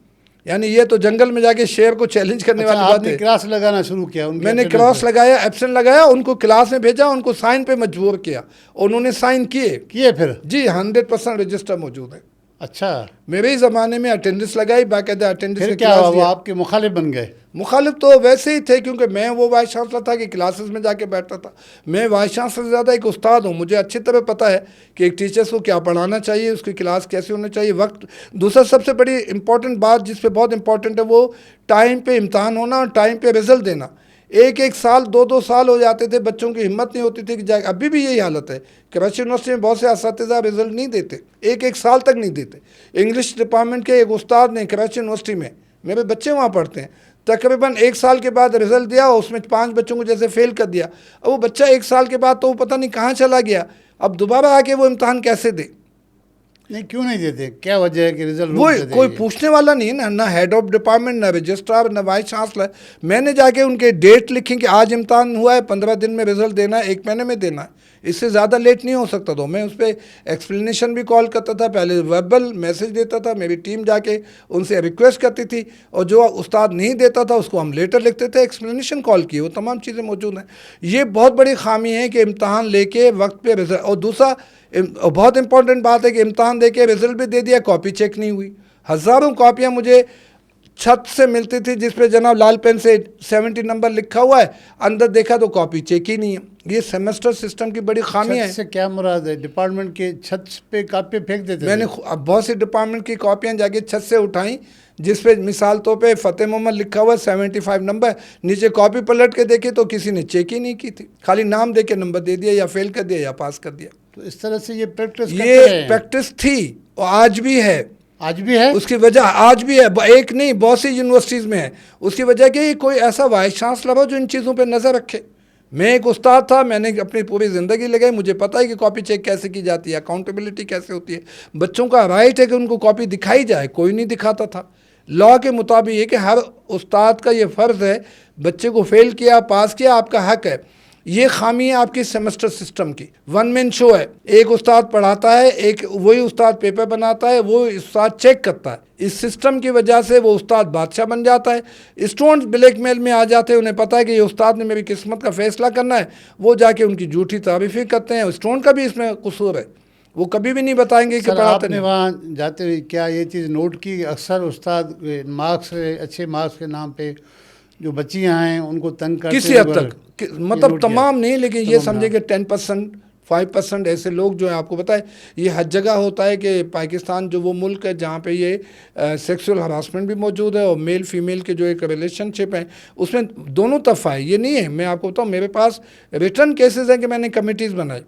S1: यानी ये तो जंगल में जाके शेर को चैलेंज करने
S2: अच्छा,
S1: वाली बात
S2: आपने
S1: है।
S2: क्रॉस लगाना शुरू किया उनके
S1: मैंने
S2: attendance
S1: क्रॉस
S2: पे?
S1: लगाया, एब्सेंट लगाया, उनको क्लास में भेजा, उनको साइन पे मजबूर किया, उन्होंने साइन किए।
S2: किए फिर?
S1: जी 100% रजिस्टर मौजूद है।
S2: अच्छा,
S1: मेरे ही ज़माने में अटेंडेंस लगाई, बाकायदा अटेंडेंस
S2: फिर
S1: के
S2: क्या
S1: क्लास
S2: हुआ, वो
S1: दिया।
S2: आपके मुखालिफ बन गए?
S1: मुखालिफ तो वैसे ही थे, क्योंकि मैं वो वाइस चांसलर था कि क्लासेस में जाके बैठता था। मैं वाइस चांसलर से ज़्यादा एक उस्ताद हूँ, मुझे अच्छी तरह पता है कि एक टीचर्स को क्या पढ़ाना चाहिए, उसकी क्लास कैसे होनी चाहिए, वक्त। दूसरा सबसे बड़ी इंपॉर्टेंट बात जिस पे बहुत इंपॉर्टेंट है, वो टाइम पे इम्तहान होना और टाइम पे रिजल्ट देना। एक एक साल, दो दो साल हो जाते थे, बच्चों की हिम्मत नहीं होती थी कि जाए। अभी भी यही हालत है। कराची यूनिवर्सिटी में बहुत से असातिज़ा रिजल्ट नहीं देते, एक एक साल तक नहीं देते। इंग्लिश डिपार्टमेंट के एक उस्ताद ने कराची यूनिवर्सिटी में, मेरे बच्चे वहाँ पढ़ते हैं, तकरीबन एक साल के बाद रिजल्ट दिया, उसमें 5 बच्चों को जैसे फेल कर दिया। अब वो बच्चा एक साल के बाद तो वो पता नहीं कहाँ चला गया, अब दोबारा आके वो इम्तहान कैसे दे?
S2: नहीं, क्यों नहीं देते? क्या वजह है कि रिजल्ट
S1: वो
S2: रोक देते
S1: कोई
S2: हैं ये?
S1: पूछने वाला नहीं है ना, ना हेड ऑफ डिपार्टमेंट, ना रजिस्ट्रार, ना वाइस चांसलर। मैंने जाके उनके डेट लिखी कि आज इम्तहान हुआ है, 15 दिन में रिजल्ट देना है, 1 महीने में देना है, इससे ज़्यादा लेट नहीं हो सकता। तो मैं उस पर एक्सप्लेनेशन भी कॉल करता था, पहले वर्बल मैसेज देता था, मेरी टीम जाके उनसे रिक्वेस्ट करती थी, और जो उस्ताद नहीं देता था उसको हम लेटर लिखते थे, एक्सप्लेनेशन कॉल किए, वो तमाम चीज़ें मौजूद हैं। ये बहुत बड़ी खामी है कि इम्तहान लेके वक्त पे रिजल्ट, और दूसरा बहुत इंपॉर्टेंट बात है कि इम्तहान दे के रिजल्ट भी दे दिया, कॉपी चेक नहीं हुई। हज़ारों कॉपियाँ मुझे छत से मिलती थी जिस पे जनाब लाल पेन से 70 नंबर लिखा हुआ है, अंदर देखा तो कॉपी चेक ही नहीं है। ये सेमेस्टर सिस्टम की बड़ी खामी
S2: छत
S1: है।
S2: से क्या मुराद है? डिपार्टमेंट के छत पे कापी फेंक देते
S1: मैंने
S2: थे?
S1: अब बहुत सी डिपार्टमेंट की कॉपियाँ जाके छत से उठाई, जिस पे मिसाल तौर पे फ़तेह मोहम्मद लिखा हुआ है, 75 नंबर, नीचे कॉपी पलट के देखी तो किसी ने चेक ही नहीं की थी, खाली नाम दे के नंबर दे दिया, या फेल कर दिया या पास कर दिया।
S2: तो इस तरह से ये प्रैक्टिस करते
S1: ये
S2: रहे हैं।
S1: प्रैक्टिस थी और आज भी है।
S2: आज भी है?
S1: उसकी वजह आज भी है, एक नहीं बहुत सी यूनिवर्सिटीज़ में है। उसकी वजह कि कोई ऐसा वाइस चांसलर हो जो इन चीज़ों पे नज़र रखे। मैं एक उस्ताद था, मैंने अपनी पूरी ज़िंदगी लगाई, मुझे पता है कि कॉपी चेक कैसे की जाती है, अकाउंटेबिलिटी कैसे होती है। बच्चों का राइट है कि उनको कॉपी दिखाई जाए, कोई नहीं दिखाता था। लॉ के मुताबिक ये कि हर उस्ताद का ये फ़र्ज़ है, बच्चे को फेल किया पास किया, आपका हक है। ये खामी है आपकी सेमेस्टर सिस्टम की। वन मैन शो है, एक उस्ताद पढ़ाता है, एक वही उस्ताद पेपर बनाता है, वो उस्ताद चेक करता है। इस सिस्टम की वजह से वो उस्ताद बादशाह बन जाता है। स्टूडेंट्स ब्लैकमेल में आ जाते हैं, उन्हें पता है कि ये उस्ताद ने मेरी किस्मत का फैसला करना है, वो जाके उनकी झूठी तारीफ़ें करते हैं। स्टूडेंट का भी इसमें कसूर है, वो कभी भी नहीं बताएंगे कि
S2: सर,
S1: पढ़ाते
S2: आपने
S1: नहीं।
S2: वहाँ जाते हुए क्या ये चीज़ नोट की? अक्सर उस्ताद मार्क्स, अच्छे मार्क्स के नाम पे जो बच्चियाँ हैं उनको तंग करते
S1: किसी हद
S2: हैं।
S1: तक मतलब
S2: नोट किया?
S1: तमाम नहीं, लेकिन ये
S2: तमाम
S1: समझे कि 10%, 5% ऐसे लोग जो हैं। आपको पता है ये हर जगह होता है कि पाकिस्तान जो वो मुल्क है जहाँ पे ये सेक्सुअल हरासमेंट भी मौजूद है, और मेल फीमेल के जो एक रिलेशनशिप है उसमें दोनों तरफा है। ये नहीं है, मैं आपको बताऊँ, मेरे पास रिटर्न केसेस हैं कि मैंने कमेटीज़ बनाई।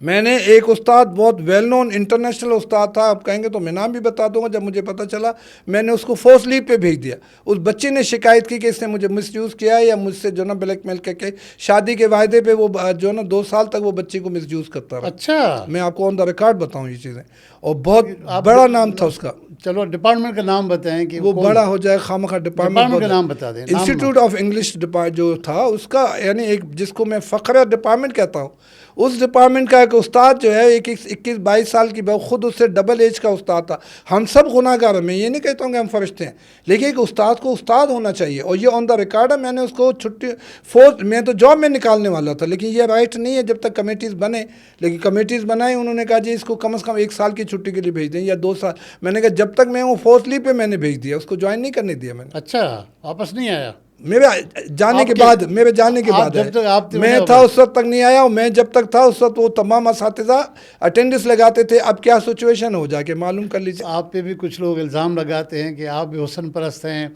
S1: मैंने एक उस्ताद, बहुत वेल नोन इंटरनेशनल उस्ताद था, आप कहेंगे तो मैं नाम भी बता दूंगा, जब मुझे पता चला मैंने उसको फोर्स लीव पे भेज दिया। उस बच्चे ने शिकायत की कि इसने मुझे मिसयूज़ किया है, या मुझसे जो ना ब्लैकमेल करके शादी के वायदे पे वो जो ना 2 साल तक वो बच्ची को मिसयूज़ करता रहा।
S2: अच्छा,
S1: मैं आपको ऑन द रिकॉर्ड बताऊँ ये चीज़ें, और बहुत बड़ा नाम था उसका।
S2: चलो डिपार्टमेंट का नाम बताएं कि
S1: वो बड़ा हो जाए, खामखा
S2: डिपार्टमेंट का नाम बता दें।
S1: इंस्टीट्यूट ऑफ इंग्लिश जो था उसका, यानी एक जिसको मैं फ़ख्र डिपार्टमेंट कहता हूँ, उस डिपार्टमेंट का एक उस्ताद जो है, एक 21-22 साल की, खुद उससे डबल एज का उस्ताद था। हम सब गुनाहगार हैं, मैं ये नहीं कहता हूँ कि हम फरिश्ते हैं, लेकिन एक उस्ताद को उस्ताद होना चाहिए, और ये ऑन द रिकॉर्ड है। मैंने उसको छुट्टी फोर्स, मैं तो जॉब में निकालने वाला था, लेकिन ये राइट नहीं है जब तक कमेटीज़ बने। लेकिन कमेटीज़ बनाई, उन्होंने कहा जी इसको कम से कम 1 साल की छुट्टी के लिए भेज दें, या 2 साल। मैंने कहा जब तक मैं वो फोर्स लीव पे मैंने भेज दिया, उसको ज्वाइन नहीं करने दिया मैंने।
S2: अच्छा, वापस नहीं आया?
S1: मेरे जाने के बाद, मेरे जाने के बाद
S2: जब तक आप थे
S1: मैं था उस वक्त तक नहीं आया, और मैं जब तक था उस वक्त वो तमाम असातिज़ा अटेंडेंस लगाते थे। अब क्या सिचुएशन हो, जाके मालूम कर लीजिए।
S2: आप पे भी कुछ लोग इल्ज़ाम लगाते हैं कि आप भी हुस्न परस्त हैं,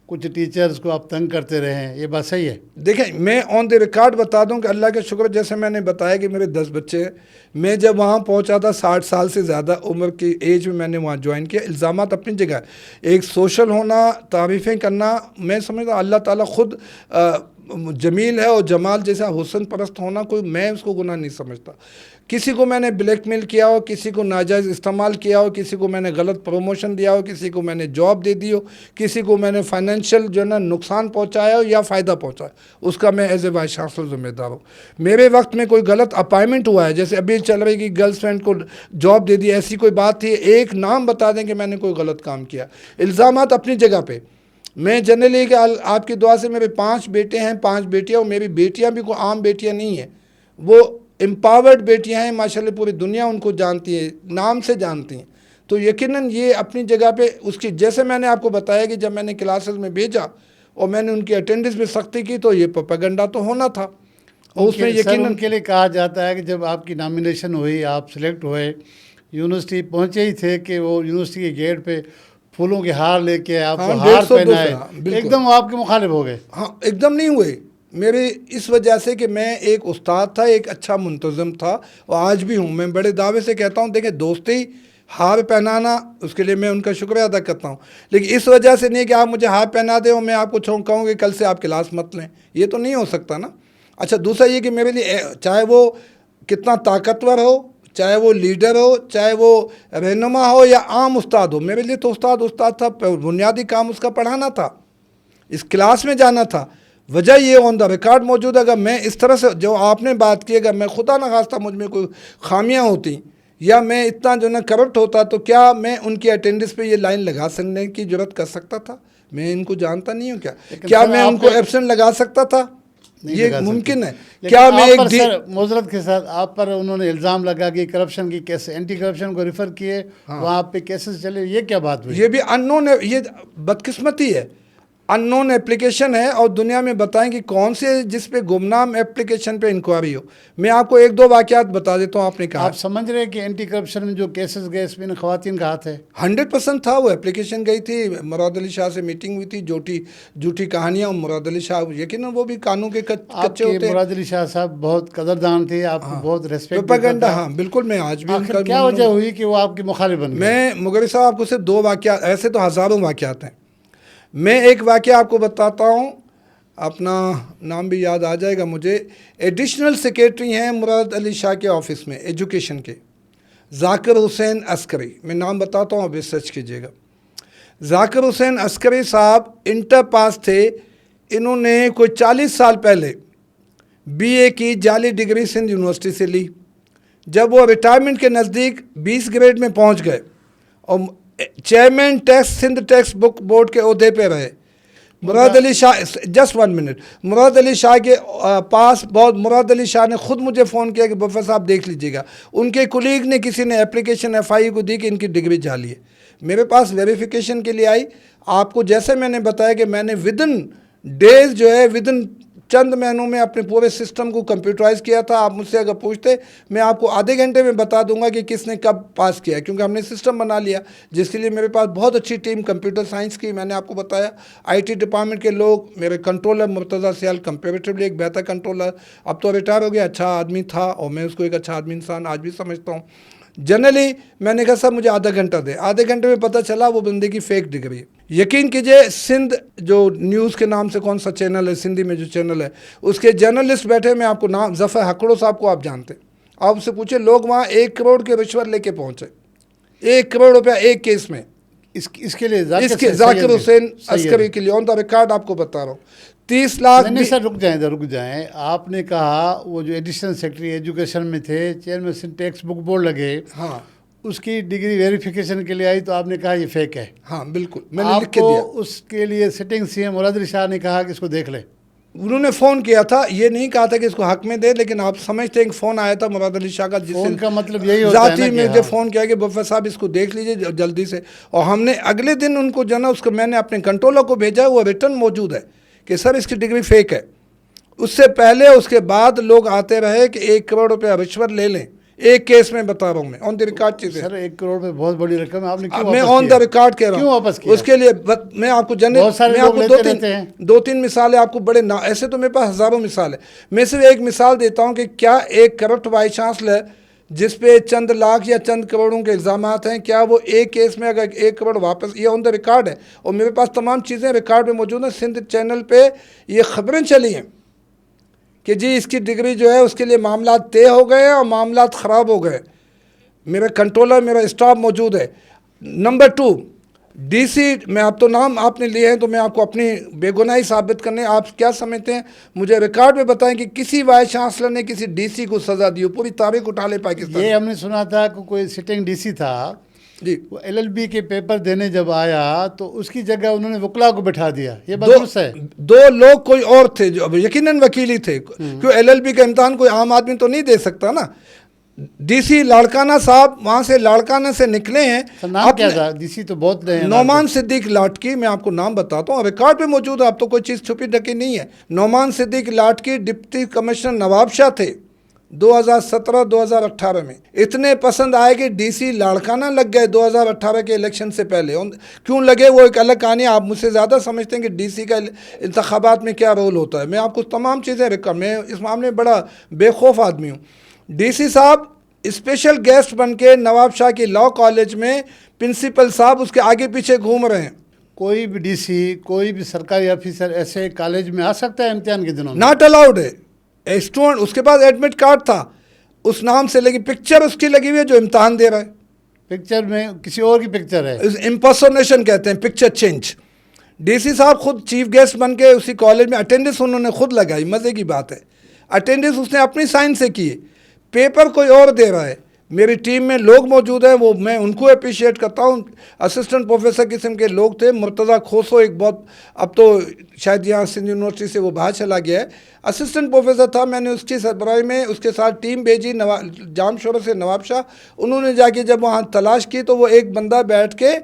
S2: कुछ टीचर्स को आप तंग करते रहे हैं, ये बात सही है?
S1: देखें, मैं ऑन द रिकॉर्ड बता दूं कि अल्लाह का शुक्र, जैसे मैंने बताया कि मेरे 10 बच्चे हैं। मैं जब वहाँ पहुँचा था 60 साल से ज़्यादा उम्र की एज में मैंने वहाँ ज्वाइन किया। इल्ज़ामात अपनी जगह, एक सोशल होना, तारीफ़ें करना, मैं समझता अल्लाह ताला खुद जमील है और जमाल जैसा हुस्न परस्त होना कोई, मैं उसको गुनाह नहीं समझता। किसी को मैंने ब्लैकमेल किया हो, किसी को नाजायज़ इस्तेमाल किया हो, किसी को मैंने गलत प्रमोशन दिया हो, किसी को मैंने जॉब दे दी हो, किसी को मैंने फाइनेंशियल जो है ना नुकसान पहुंचाया हो या फ़ायदा पहुंचाया, उसका मैं एज ए वाइस चांसलर जिम्मेदार हूँ। मेरे वक्त में कोई गलत अपॉइंटमेंट हुआ है, जैसे अभी चल रही कि गर्लफ्रेंड को जॉब दे दी, ऐसी कोई बात थी, एक नाम बता दें कि मैंने कोई गलत काम किया। इल्ज़ामात अपनी जगह पे। मैं जनरली कि आपकी दुआ से मेरे 5 बेटे हैं, 5 बेटियां, और मेरी बेटियां भी कोई आम बेटियां नहीं हैं, वो एम्पावर्ड बेटियां हैं माशाल्लाह, पूरी दुनिया उनको जानती है, नाम से जानती हैं। तो यकीनन ये अपनी जगह पे उसकी, जैसे मैंने आपको बताया कि जब मैंने क्लासेस में भेजा और मैंने उनकी अटेंडेंस में सख्ती की, तो ये प्रोपेगेंडा तो होना था। और उसमें यकीनन
S2: उनके लिए कहा जाता है कि जब आपकी नॉमिनेशन हुई, आप सिलेक्ट हुए, यूनिवर्सिटी पहुंचे ही थे कि वो यूनिवर्सिटी के गेट पे फूलों के हार लेके आपको
S1: हाँ,
S2: हार
S1: 150
S2: पहनाए,
S1: बिल्कुल।
S2: एकदम वो आपके मुखालिफ हो गए।
S1: हाँ, एकदम नहीं हुए मेरे, इस वजह से कि मैं एक उस्ताद था, एक अच्छा मुंतज़म था, और आज भी हूँ। मैं बड़े दावे से कहता हूँ, देखें दोस्ती हार पहनाना, उसके लिए मैं उनका शुक्रिया अदा करता हूँ, लेकिन इस वजह से नहीं कि आप मुझे हार पहना दें और मैं आपको कहूँ कि कल से आप क्लास मत लें, ये तो नहीं हो सकता ना। अच्छा, दूसरा ये कि मेरे लिए चाहे वो कितना ताकतवर हो, चाहे वो लीडर हो, चाहे वो रहनुमा हो या आम उस्ताद हो, मेरे लिए तो उस्ताद था। बुनियादी काम उसका पढ़ाना था, इस क्लास में जाना था। वजह ये ऑन द रिकॉर्ड मौजूद है। अगर मैं इस तरह से जो आपने बात की, अगर मैं खुदा न खास्ता मुझ में कोई खामियां होती या मैं इतना जो ना करप्ट होता, तो क्या मैं उनकी अटेंडेंस पे ये लाइन लगा सकने की जरूरत कर सकता था? मैं इनको जानता नहीं हूँ क्या मैं उनको एब्सेंट लगा सकता था? ये मुमकिन है क्या? मैं एक
S2: सर मुजरत के साथ आप पर उन्होंने इल्ज़ाम लगा कि करप्शन की केस, एंटी करप्शन को रिफ़र किए, वहाँ पे केसेस चले, ये क्या बात हुई?
S1: ये भी अननोन है, ये बदकिस्मती है, अननोन एप्लीकेशन है, और दुनिया में बताएं कि कौन से जिस पे गुमनाम एप्लीकेशन पे इंक्वायरी हो। मैं आपको 1-2 वाक़यात बता देता हूँ। आपने कहा,
S2: आप समझ रहे हैं कि एंटी करप्शन में जो केसेस गए इसमें ख़वातीन का हाथ है?
S1: 100% था। वो एप्लीकेशन गई थी, मुराद अली शाह से मीटिंग हुई थी, झूठी कहानियाँ। मुराद अली शाह यकीन वो भी कानून के कच्चे होते हैं।
S2: मुराद अली शाह साहब बहुत कदरदान थे, आपको बहुत रेस्पेक्ट।
S1: प्रोपेगेंडा, हाँ बिल्कुल। मैं आज भी
S2: आखिर क्या वजह हुई कि वो आपकी मुखालिफ बन गए?
S1: मैं मुगरी साहब आपको सिर्फ 2 वाक़यात, ऐसे तो हज़ारों वाक़यात हैं, मैं एक वाक़या आपको बताता हूँ, अपना नाम भी याद आ जाएगा मुझे। एडिशनल सेक्रेटरी हैं मुराद अली शाह के ऑफिस में एजुकेशन के, जाकिर हुसैन अस्करी। मैं नाम बताता हूँ, अब रिसर्च कीजिएगा। जाकिर हुसैन अस्करी साहब इंटर पास थे, इन्होंने कोई 40 साल पहले BA की जाली डिग्री सिंध यूनिवर्सिटी से ली। जब वो रिटायरमेंट के नज़दीक 20 ग्रेड में पहुँच गए और chairman text Sindh textbook board के ओहदे पे रहे, मुराद अली शाह, जस्ट 1 मिनट, मुराद अली शाह के पास मुराद अली शाह ने खुद मुझे फ़ोन किया कि बफर साहब देख लीजिएगा, उनके कुलीग ने किसी ने एप्लीकेशन FI को दी कि इनकी डिग्री जाली है। मेरे पास वेरिफिकेशन के लिए आई। आपको जैसे मैंने बताया कि मैंने विदिन डेज जो है, विदिन चंद महीनों में अपने पूरे सिस्टम को कंप्यूटराइज़ किया था। आप मुझसे अगर पूछते, मैं आपको आधे घंटे में बता दूंगा कि किसने कब पास किया, क्योंकि हमने सिस्टम बना लिया, जिसके लिए मेरे पास बहुत अच्छी टीम कंप्यूटर साइंस की, मैंने आपको बताया। IT डिपार्टमेंट के लोग, मेरे कंट्रोलर मुर्तज़ा सियाल कंपेरेटिवली एक बेहतर कंट्रोलर, अब तो रिटायर हो गया, अच्छा आदमी था और मैं उसको एक अच्छा आदमी इंसान आज भी समझता हूँ। जनरली मैंने कहा सर मुझे आधा घंटा दे, आधे घंटे में पता चला वो बंदे की फ़ेक डिग्री है। यकीन कीजिए, सिंध जो न्यूज़ के नाम से कौन सा चैनल है, सिंधी में जो चैनल है, उसके जर्नलिस्ट बैठे, मैं आपको नाम, ज़फ़र हकड़ो साहब को आप जानते हैं, आप उससे पूछे, लोग वहाँ 1 करोड़ के रिश्वत लेके पहुँचे, 1 करोड़ रुपया एक केस में।
S2: इसके लिए
S1: जाकिर हुसैन अस्करी के लिए ऑन द रिकॉर्ड आपको बता रहा हूँ, 30 लाख।
S2: नहीं सर रुक जाएं। आपने कहा वो जो एडिशनल सेक्रेटरी एजुकेशन में थे, chairman Sindh textbook board लगे, हाँ, उसकी डिग्री वेरिफिकेशन के लिए आई तो आपने कहा ये फेक है?
S1: हाँ बिल्कुल, मैंने लिख के दिया।
S2: उसके लिए सिटिंग CM मुराद अली शाह ने कहा कि इसको देख ले।
S1: उन्होंने फ़ोन किया था, ये नहीं कहा था कि इसको हक में दे, लेकिन आप समझते हैं, फ़ोन आया था मुराद अली शाह का,
S2: जिससे का मतलब यही होता है
S1: जाती में जो फ़ोन किया कि बफर साहब इसको देख लीजिए जल्दी से। और हमने अगले दिन उनको जो ना, उसको मैंने अपने कंट्रोलर को भेजा, वो रिटर्न मौजूद है कि सर इसकी डिग्री फेक है। उससे पहले उसके बाद लोग आते रहे कि 1 करोड़ रुपया रिश्वत ले लें, एक केस में बता रहा हूँ मैं, ऑन द रिकॉर्ड चीज़ें।
S2: सर 1 करोड़ में बहुत बड़ी रकम है, आपने क्यों
S1: मैं ऑन द रिकॉर्ड कह रहा हूँ, क्यों वापस किया? उसके लिए मैं आपको मैं आपको 2-3 मिसालें आपको बड़े ना, ऐसे तो मेरे पास हज़ारों मिसाल है, मैं सिर्फ एक मिसाल देता हूँ कि क्या एक करप्ट वाइस चांसलर जिस पे चंद लाख या चंद करोड़ों के इल्ज़ाम हैं, क्या वो एक केस में अगर 1 करोड़ वापस, ये ऑन द रिकॉर्ड है और मेरे पास तमाम चीज़ें रिकॉर्ड में मौजूद हैं। सिंध चैनल पे ये खबरें चली हैं कि जी इसकी डिग्री जो है उसके लिए मामला तय हो गए हैं और मामला ख़राब हो गए। मेरा कंट्रोलर, मेरा स्टाफ मौजूद है। नंबर 2, डीसी, मैं आप तो नाम आपने लिए हैं तो मैं आपको अपनी बेगुनाही साबित करने, आप क्या समझते हैं मुझे रिकॉर्ड में बताएं कि किसी वाइस चांसलर ने किसी डीसी को सज़ा दी हो? पूरी तारीख उठा ले पाकिस्तान।
S2: ये हमने सुना था कि कोई सिटिंग डीसी था
S1: जी,
S2: वो एलएलबी के पेपर देने जब आया तो उसकी जगह उन्होंने वकला को बैठा दिया, ये बात दुरुस्त है?
S1: दो लोग कोई और थे जो यकीनन वकील ही थे, क्यों एलएलबी का इम्तहान कोई आम आदमी तो नहीं दे सकता ना। डीसी लाड़काना साहब वहां से लाड़काना से निकले हैं।
S2: सर नाम क्या था? डीसी तो बहुत रहे हैं।
S1: नौमान सिद्दीक लाटकी, मैं आपको नाम बताता हूँ, रिकॉर्ड पे मौजूद है, अब तो कोई चीज़ छुपी ढकी नहीं है। नौमान सिद्दीक लाटकी डिप्टी कमिश्नर नवाबशाह थे 2017-2018 में। इतने पसंद आए कि डीसी लाड़काना लग गए 2018 के इलेक्शन से पहले। क्यों लगे वो एक अलग कहानी, आप मुझसे ज़्यादा समझते हैं कि डीसी का इंतखाबात में क्या रोल होता है। मैं आपको तमाम चीज़ें रिकॉर्ड, मैं इस मामले में बड़ा बेखौफ आदमी हूँ। डीसी साहब स्पेशल गेस्ट बन के नवाबशाह की लॉ कॉलेज में प्रिंसिपल साहब उसके आगे पीछे घूम रहे हैं।
S2: कोई भी डीसी, कोई भी सरकारी ऑफिसर ऐसे कॉलेज में आ सकता है इम्तिहान के दिनों में?
S1: नॉट अलाउड है। स्टूडेंट, उसके पास एडमिट कार्ड था उस नाम से, लेकिन पिक्चर उसकी लगी हुई है जो इम्तिहान दे रहा है।
S2: पिक्चर में किसी और की पिक्चर है,
S1: इम्पर्सोनेशन कहते हैं, पिक्चर चेंज। डीसी साहब खुद चीफ गेस्ट बन के उसी कॉलेज में अटेंडेंस उन्होंने खुद लगाई। मज़े की बात है, अटेंडेंस उसने अपनी साइन से की, पेपर कोई और दे रहा है। मेरी टीम में लोग मौजूद हैं, वो मैं उनको अप्रिशिएट करता हूँ। असिस्टेंट प्रोफेसर किस्म के लोग थे। मुर्तज़ा खोसो एक बहुत, अब तो शायद यहाँ सिंध यूनिवर्सिटी से वो बाहर चला गया है, असिस्टेंट प्रोफेसर था। मैंने उसकी सरबराही में उसके साथ टीम भेजी जाम शोर से नवाबशाह। उन्होंने जाके जब वहाँ तलाश की तो वो एक बंदा बैठ के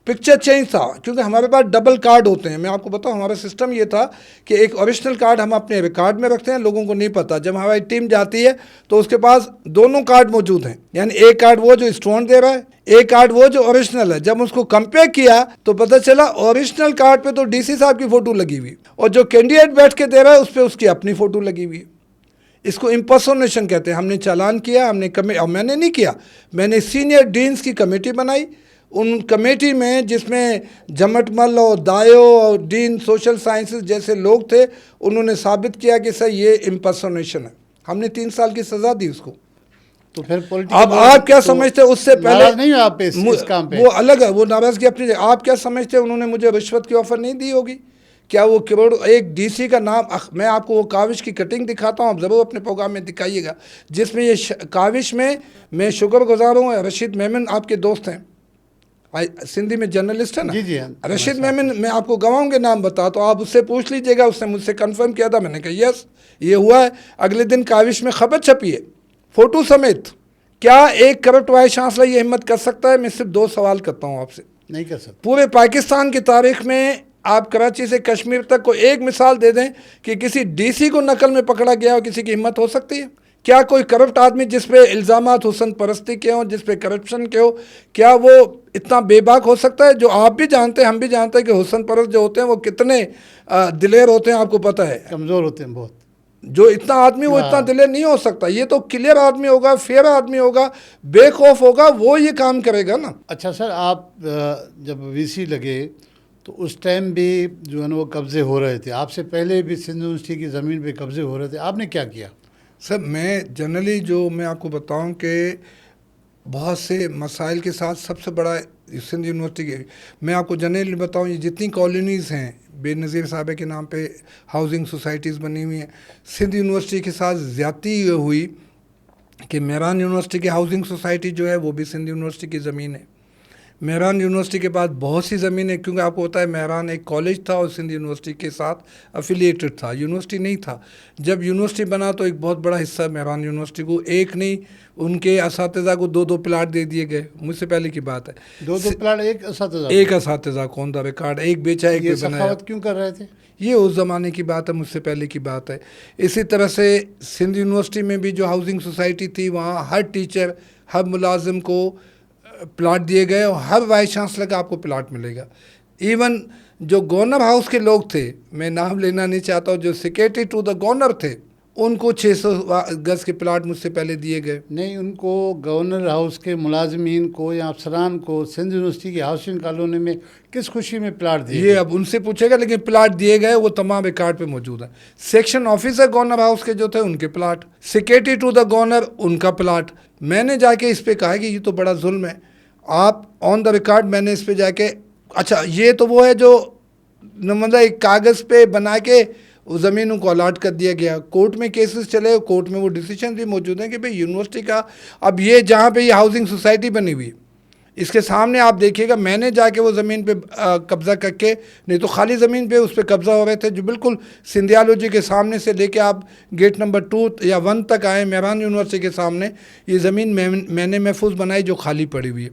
S1: पिक्चर चेंज था, क्योंकि हमारे पास डबल कार्ड होते हैं। मैं आपको बताऊं हमारा सिस्टम ये था कि एक ओरिजिनल कार्ड हम अपने रिकॉर्ड में रखते हैं, लोगों को नहीं पता। जब हमारी टीम जाती है तो उसके पास दोनों कार्ड मौजूद हैं, यानी एक कार्ड वो जो स्टूडेंट दे रहा है, एक कार्ड वो जो ओरिजिनल है। जब उसको कंपेयर किया तो पता चला ओरिजिनल कार्ड पे तो डीसी साहब की फ़ोटो लगी हुई और जो कैंडिडेट बैठ के दे रहा है उस पर उसकी अपनी फ़ोटो लगी हुई है। इसको इम्पर्सोनेशन कहते हैं। हमने चालान किया, हमने और मैंने नहीं किया, मैंने सीनियर डीन्स की कमेटी बनाई। उन कमेटी में जिसमें जमटमल और दायो और डीन सोशल साइंसेस जैसे लोग थे, उन्होंने साबित किया कि सर ये इम्पर्सोनेशन है। हमने 3 साल की सज़ा दी उसको।
S2: तो फिर
S1: अब आप क्या समझते हैं? उससे पहले
S2: नहीं हो आप इस काम पे?
S1: वो अलग है, वो नाराज़गी अपनी जगह। आप क्या समझते हैं उन्होंने मुझे रिश्वत की ऑफ़र नहीं दी होगी? क्या वो करोड़ एक डीसी का नाम, मैं आपको वो काविश की कटिंग दिखाता हूँ, आप ज़रूर अपने प्रोग्राम में दिखाइएगा, जिसमें ये काविश में मैं शुक्रगुजार हूँ। रशीद मेमन आपके दोस्त हैं, सिंधी में जर्नलिस्ट है ना?
S2: जी जी,
S1: रशीद मेमन, मैं आपको गवाऊंगे नाम बता, तो आप उससे पूछ लीजिएगा। उसने मुझसे कंफर्म किया था, मैंने कहा यस ये हुआ है। अगले दिन काविश में खबर छपी है फ़ोटो समेत। क्या एक करप्ट वाइस चांसलर ये हिम्मत कर सकता है? मैं सिर्फ 2 सवाल करता हूँ आपसे।
S2: नहीं कर सकते।
S1: पूरे पाकिस्तान की तारीख में आप कराची से कश्मीर तक को एक मिसाल दे दें कि किसी डीसी को नकल में पकड़ा गया हो, किसी की हिम्मत हो सकती है? क्या कोई करप्ट आदमी जिस पे इल्ज़ामात हुसन परस्ती के हों, जिस पे करप्शन के हो, क्या वो इतना बेबाक हो सकता है? जो आप भी जानते हैं, हम भी जानते हैं कि हुसन परस्त जो होते हैं वो कितने दिलेर होते हैं, आपको पता है।
S2: कमज़ोर होते हैं बहुत।
S1: जो इतना आदमी वो इतना दिलेर नहीं हो सकता। ये तो क्लियर आदमी होगा, फेयर आदमी होगा, बेखौफ होगा, वो ये काम करेगा ना।
S2: अच्छा सर, आप जब वीसी लगे तो उस टाइम भी जो है ना वो कब्ज़े हो रहे थे, आपसे पहले भी सिंध यूनिवर्सिटी की ज़मीन पे कब्ज़े हो रहे थे, आपने क्या किया?
S1: सर मैं जनरली जो मैं आपको बताऊं कि बहुत से मसाइल के साथ सबसे बड़ा सिंध यूनिवर्सिटी के, मैं आपको जनरली बताऊं, ये जितनी कॉलोनीज़ हैं बेनज़ीर साहब के नाम पे हाउसिंग सोसाइटीज़ बनी हुई हैं, सिंध यूनिवर्सिटी के साथ ज़्यादती ये हुई कि मेहरान यूनिवर्सिटी की हाउसिंग सोसाइटी जो है वो भी सिंध यूनिवर्सिटी की ज़मीन है। मेहरान यूनिवर्सिटी के पास बहुत सी ज़मीन है, क्योंकि आपको पता है मेहरान एक कॉलेज था और सिंध यूनिवर्सिटी के साथ अफिलिएटेड था, यूनिवर्सिटी नहीं था। जब यूनिवर्सिटी बना तो एक बहुत बड़ा हिस्सा मेहरान यूनिवर्सिटी को, एक नहीं उनके असातिज़ा को 2-2 प्लाट दे दिए गए। मुझसे पहले की बात है।
S2: 2-2 प्लाट एक
S1: असातिज़ा कौन दा रिकॉर्ड, एक बेचा एक बनाया।
S2: क्यों कर रहे थे?
S1: ये उस ज़माने की बात है, मुझसे पहले की बात है। इसी तरह से सिंध यूनिवर्सिटी में भी जो हाउसिंग सोसाइटी थी, वहाँ हर टीचर हर मुलाजिम को प्लाट दिए गए और हर वाइस चांसलर का आपको प्लाट मिलेगा। इवन जो गवर्नर हाउस के लोग थे, मैं नाम लेना नहीं चाहता हूँ, जो सेक्रेटरी टू द गवर्नर थे, उनको 600 गज के प्लाट मुझसे पहले दिए गए।
S2: नहीं, उनको गवर्नर हाउस के मुलाजमीन को या अफसरान को सिंध यूनिवर्सिटी की हाउसिंग कॉलोनी में किस खुशी में प्लाट दिए
S1: ये अब उनसे पूछेगा, लेकिन प्लाट दिए गए वो तमाम रिकॉर्ड पे मौजूद है। सेक्शन ऑफिसर गवर्नर हाउस के जो थे उनके plot, secretary to the governor उनका प्लाट। मैंने जाके इस पे कहा कि ये तो बड़ा जुल्म है, आप ऑन द रिकॉर्ड मैंने इस पे जाके, अच्छा ये तो वो है जो मतलब एक कागज़ पे बना के उस ज़मीनों को अलाट कर दिया गया। कोर्ट में केसेस चले, कोर्ट में वो डिसीजन भी मौजूद हैं कि भाई यूनिवर्सिटी का, अब ये जहाँ पे ये हाउसिंग सोसाइटी बनी हुई इसके सामने आप देखिएगा, मैंने जाके वो ज़मीन पे कब्ज़ा करके, नहीं तो खाली ज़मीन पे उस पर कब्ज़ा हो रहे थे, जो बिल्कुल सिंधियालॉजी के सामने से लेके आप गेट नंबर 2 या 1 तक आए, मेहरान यूनिवर्सिटी के सामने ये ज़मीन मैंने महफूज बनाई जो खाली पड़ी हुई है।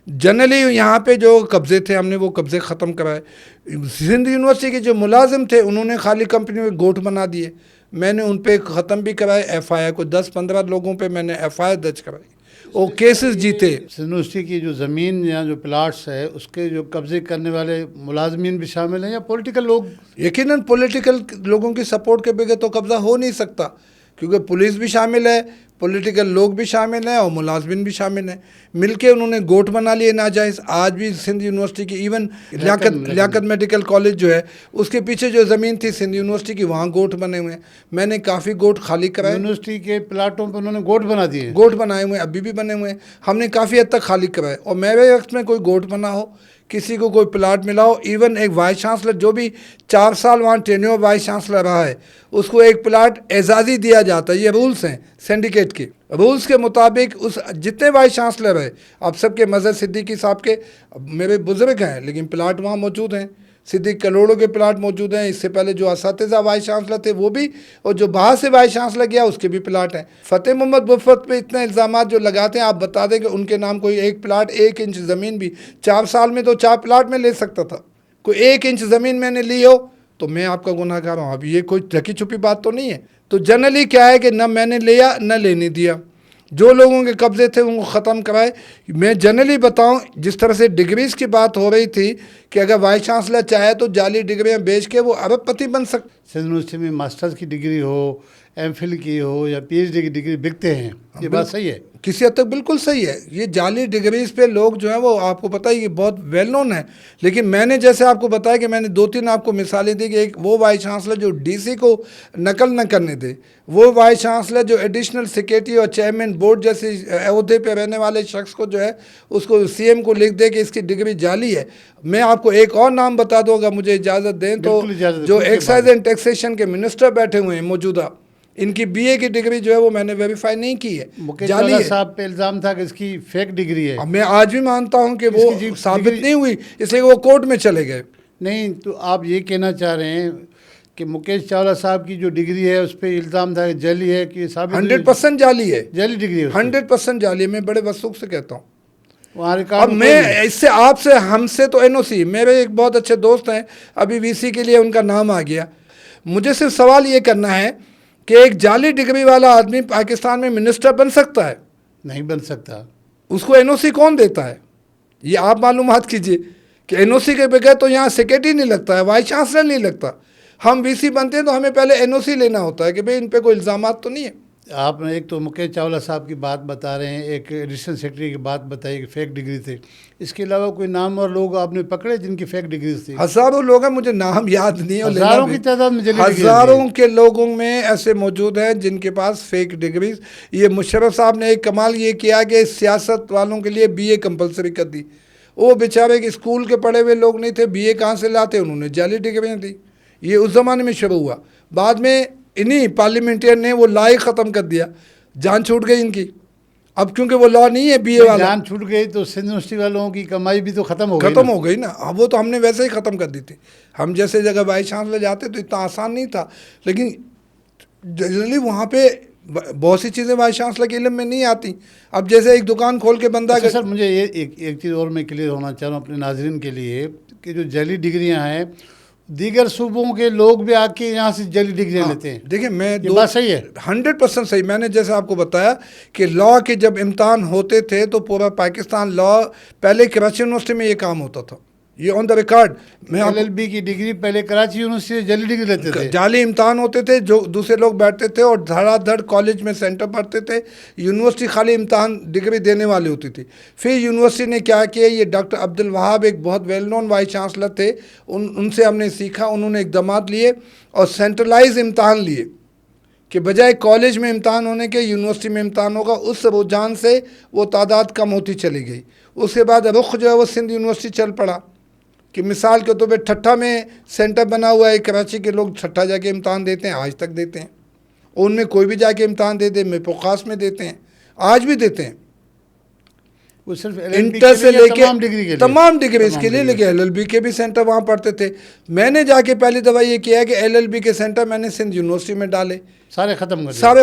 S1: जनरली यहाँ पे जो कब्ज़े थे हमने वो कब्ज़े ख़त्म कराए। सिंध यूनिवर्सिटी के जो मुलाजिम थे उन्होंने खाली कंपनी में गोठ बना दिए, मैंने उन पे ख़त्म भी कराए। FIR को 10-15 लोगों पे मैंने FIR दर्ज कराई, वो केसेस जीते।
S2: यूनिवर्सिटी की जो ज़मीन या जो प्लाट्स है उसके जो कब्जे करने वाले मुलाजमीन भी शामिल हैं या पॉलिटिकल लोग?
S1: यकीनन पॉलिटिकल लोगों की सपोर्ट के बगैर तो कब्ज़ा हो नहीं सकता, क्योंकि पुलिस भी शामिल है, पॉलिटिकल लोग भी शामिल हैं और मुलाजमिन भी शामिल हैं। मिलके उन्होंने गोट बना लिए नाजायज़। आज भी सिंध यूनिवर्सिटी की इवन लियाकत मेडिकल कॉलेज जो है उसके पीछे जो ज़मीन थी सिंध यूनिवर्सिटी की, वहाँ गोट बने हुए हैं। मैंने काफ़ी गोट खाली कराए।
S2: यूनिवर्सिटी के प्लाटों पर उन्होंने गोट बना दिए,
S1: गोट बनाए हुए हैं, अभी भी बने हुए हैं। हमने काफ़ी हद तक खाली कराए। और मेरे वक्त में कोई गोट बना हो, किसी को कोई प्लाट मिला हो, इवन एक वाइस चांसलर जो भी 4 साल वहाँ टेन्योर वाइस चांसलर रहा है उसको एक प्लाट एजाज़ी दिया जाता है। ये रूल्स हैं सिंडिकेट के, रूल्स के मुताबिक उस जितने वाइस चांसलर है, अब सबके मज़हर सिद्दीकी साहब के मेरे बुज़ुर्ग हैं लेकिन प्लाट वहाँ मौजूद हैं। सिद्दीक करोड़ों के प्लाट मौजूद हैं। इससे पहले जो असातिज़ा वाइस चांसलर थे वो भी, और जो बाहर से वाइस चांसलर गया उसके भी प्लाट हैं। फ़तेह मोहम्मद मुफ़त पे इतने इल्ज़ाम जो लगाते हैं, आप बता दें कि उनके नाम कोई एक प्लाट 1 इंच ज़मीन भी 4 साल में तो 4 प्लाट में ले सकता था। कोई 1 इंच ज़मीन मैंने ली हो तो मैं आपका गुनाहगार हूँ। अब ये कोई ढकी छुपी बात तो नहीं है। तो जनरली क्या है कि न मैंने लिया न लेने दिया, जो लोगों के कब्ज़े थे उनको ख़त्म कराए। मैं जनरली बताऊं, जिस तरह से डिग्रीज़ की बात हो रही थी कि अगर वाइस चांसलर चाहे तो जाली डिग्रियां बेच के वो अरबपति बन सकते।
S2: सिंध यूनिवर्सिटी में मास्टर्स की डिग्री हो, MPhil की हो या PhD की डिग्री बिकते हैं, ये बात सही है?
S1: किसी हद तक बिल्कुल सही है। ये जाली डिग्रीज पे लोग जो हैं वो आपको पता है ये बहुत वेल नोन है। लेकिन मैंने जैसे आपको बताया कि मैंने 2-3 आपको मिसालें दी कि एक वो वाइस चांसलर जो DC को नकल न करने दे, वो वाइस चांसलर जो एडिशनल सेक्रेटरी और चेयरमैन बोर्ड जैसे अहदे पे रहने वाले शख्स को जो है उसको CM को लिख दे कि इसकी डिग्री जाली है। मैं आपको एक और नाम बता दूँ अगर मुझे इजाज़त दें तो, जो एक्साइज एंड टैक्सेशन के मिनिस्टर बैठे हुए हैं मौजूदा, इनकी BA की डिग्री जो है वो मैंने वेरीफाई नहीं की है,
S2: जाली है। साहब पे इल्ज़ाम था कि इसकी फेक डिग्री है।
S1: अब मैं आज भी मानता हूं कि वो साबित नहीं हुई, इसलिए वो कोर्ट में चले गए।
S2: नहीं, तो आप ये कहना चाह रहे हैं कि मुकेश चावला साहब की जो डिग्री है उस पर इल्ज़ाम था कि जाली है, कि साबित
S1: 100% जाली है,
S2: जाली डिग्री है,
S1: 100% जाली है। मैं बड़े वसूख से कहता हूँ।
S2: अब
S1: मैं इससे आपसे हमसे तो NOC, मेरे एक बहुत अच्छे दोस्त हैं अभी VC के लिए उनका नाम आ गया। मुझे सिर्फ सवाल ये करना है कि एक जाली डिग्री वाला आदमी पाकिस्तान में मिनिस्टर बन सकता है?
S2: नहीं बन सकता।
S1: उसको NOC कौन देता है ये आप मालूमात कीजिए कि NOC के बगैर तो यहाँ सेक्रेटरी नहीं लगता है, वाइस चांसलर नहीं लगता। हम VC बनते हैं तो हमें पहले NOC लेना होता है कि भाई इन पे कोई इल्ज़ामात तो नहीं है।
S2: आपने एक तो मुकेश चावला साहब की बात बता रहे हैं, एक एडिशनल सेक्रेटरी की बात बताई कि फेक डिग्री थे, इसके अलावा कोई नाम और लोग आपने पकड़े जिनकी फेक डिग्रीज थी?
S1: हज़ारों लोग हैं, मुझे नाम याद नहीं है।
S2: हज़ारों की तादाद में,
S1: हज़ारों के लोगों में ऐसे मौजूद हैं जिनके पास फेक डिग्रीज। ये मुशर्रफ साहब ने एक कमाल ये किया कि सियासत वालों के लिए BA कंपलसरी कर दी। वो बेचारे के स्कूल के पढ़े हुए लोग नहीं थे, BA कहाँ से लाते, उन्होंने जाली डिग्रियाँ दी। ये उस ज़माने में शुरू हुआ, बाद में इन्हीं पार्लियामेंटियन ने वो लॉ ही ख़त्म कर दिया, जान छूट गई इनकी। अब क्योंकि वो लॉ नहीं है BA वाला,
S2: जान छूट गई तो सिंध यूनिवर्सिटी वालों की कमाई भी तो ख़त्म हो
S1: गई ना। अब वो तो हमने वैसे ही ख़त्म कर दी थी। हम जैसे जगह वाइस चांसलर जाते तो इतना आसान नहीं था, लेकिन जनरली वहाँ पे बहुत सी चीज़ें वाइस चांसलर के इल्म में नहीं आती। अब जैसे एक दुकान खोल के बंदा
S2: सर, मुझे ये एक चीज़ और मैं क्लियर होना चाह रहा हूँ अपने नाजरीन के लिए कि जो जाली डिग्रियाँ हैं दीगर सूबों के लोग भी आके यहाँ से जाली डिग्रियाँ लेते हैं।
S1: देखिए मैं
S2: ये बात सही है,
S1: 100% सही। मैंने जैसे आपको बताया कि लॉ के जब इम्तहान होते थे तो पूरा पाकिस्तान लॉ, पहले कराची यूनिवर्सिटी में ये काम होता था, ये ऑन द रिकॉर्ड। मैं
S2: LLB की डिग्री पहले कराची यूनिवर्सिटी से जाली डिग्री लेते थे।
S1: जाली इम्तहान होते थे, जो दूसरे लोग बैठते थे और धड़ाधड़ कॉलेज में सेंटर पढ़ते थे। यूनिवर्सिटी खाली इम्तहान डिग्री देने वाली होती थी। फिर यूनिवर्सिटी ने क्या किया, ये डॉक्टर अब्दुल वहाब एक बहुत वेल नोन वाइस चांसलर थे, उनसे हमने सीखा। उन्होंने इकदाम लिए और सेंट्रलाइज इम्तहान लिए कि बजाय कॉलेज में इम्तहान होने के यूनिवर्सिटी में इम्तहान होगा। उस रुझान से वो तादाद कम होती चली गई। उसके बाद रुख जो है वो सिंध यूनिवर्सिटी चल पड़ा कि मिसाल के तौर पे ठट्ठा में सेंटर बना हुआ है, कराची के लोग ठट्ठा जाके इम्तहान देते हैं, आज तक देते हैं। उनमें कोई भी जाके इम्तहान दे दे, मेपोखास में देते हैं, आज भी देते हैं।
S2: वो सिर्फ
S1: इंटर से लेके तमाम डिग्रीज
S2: तमाम
S1: के लिए, लेकिन LLB के भी सेंटर वहाँ पढ़ते थे। मैंने जाके पहली दफ़ा ये किया है कि LLB के सेंटर मैंने सिंध यूनिवर्सिटी में डाले,
S2: सारे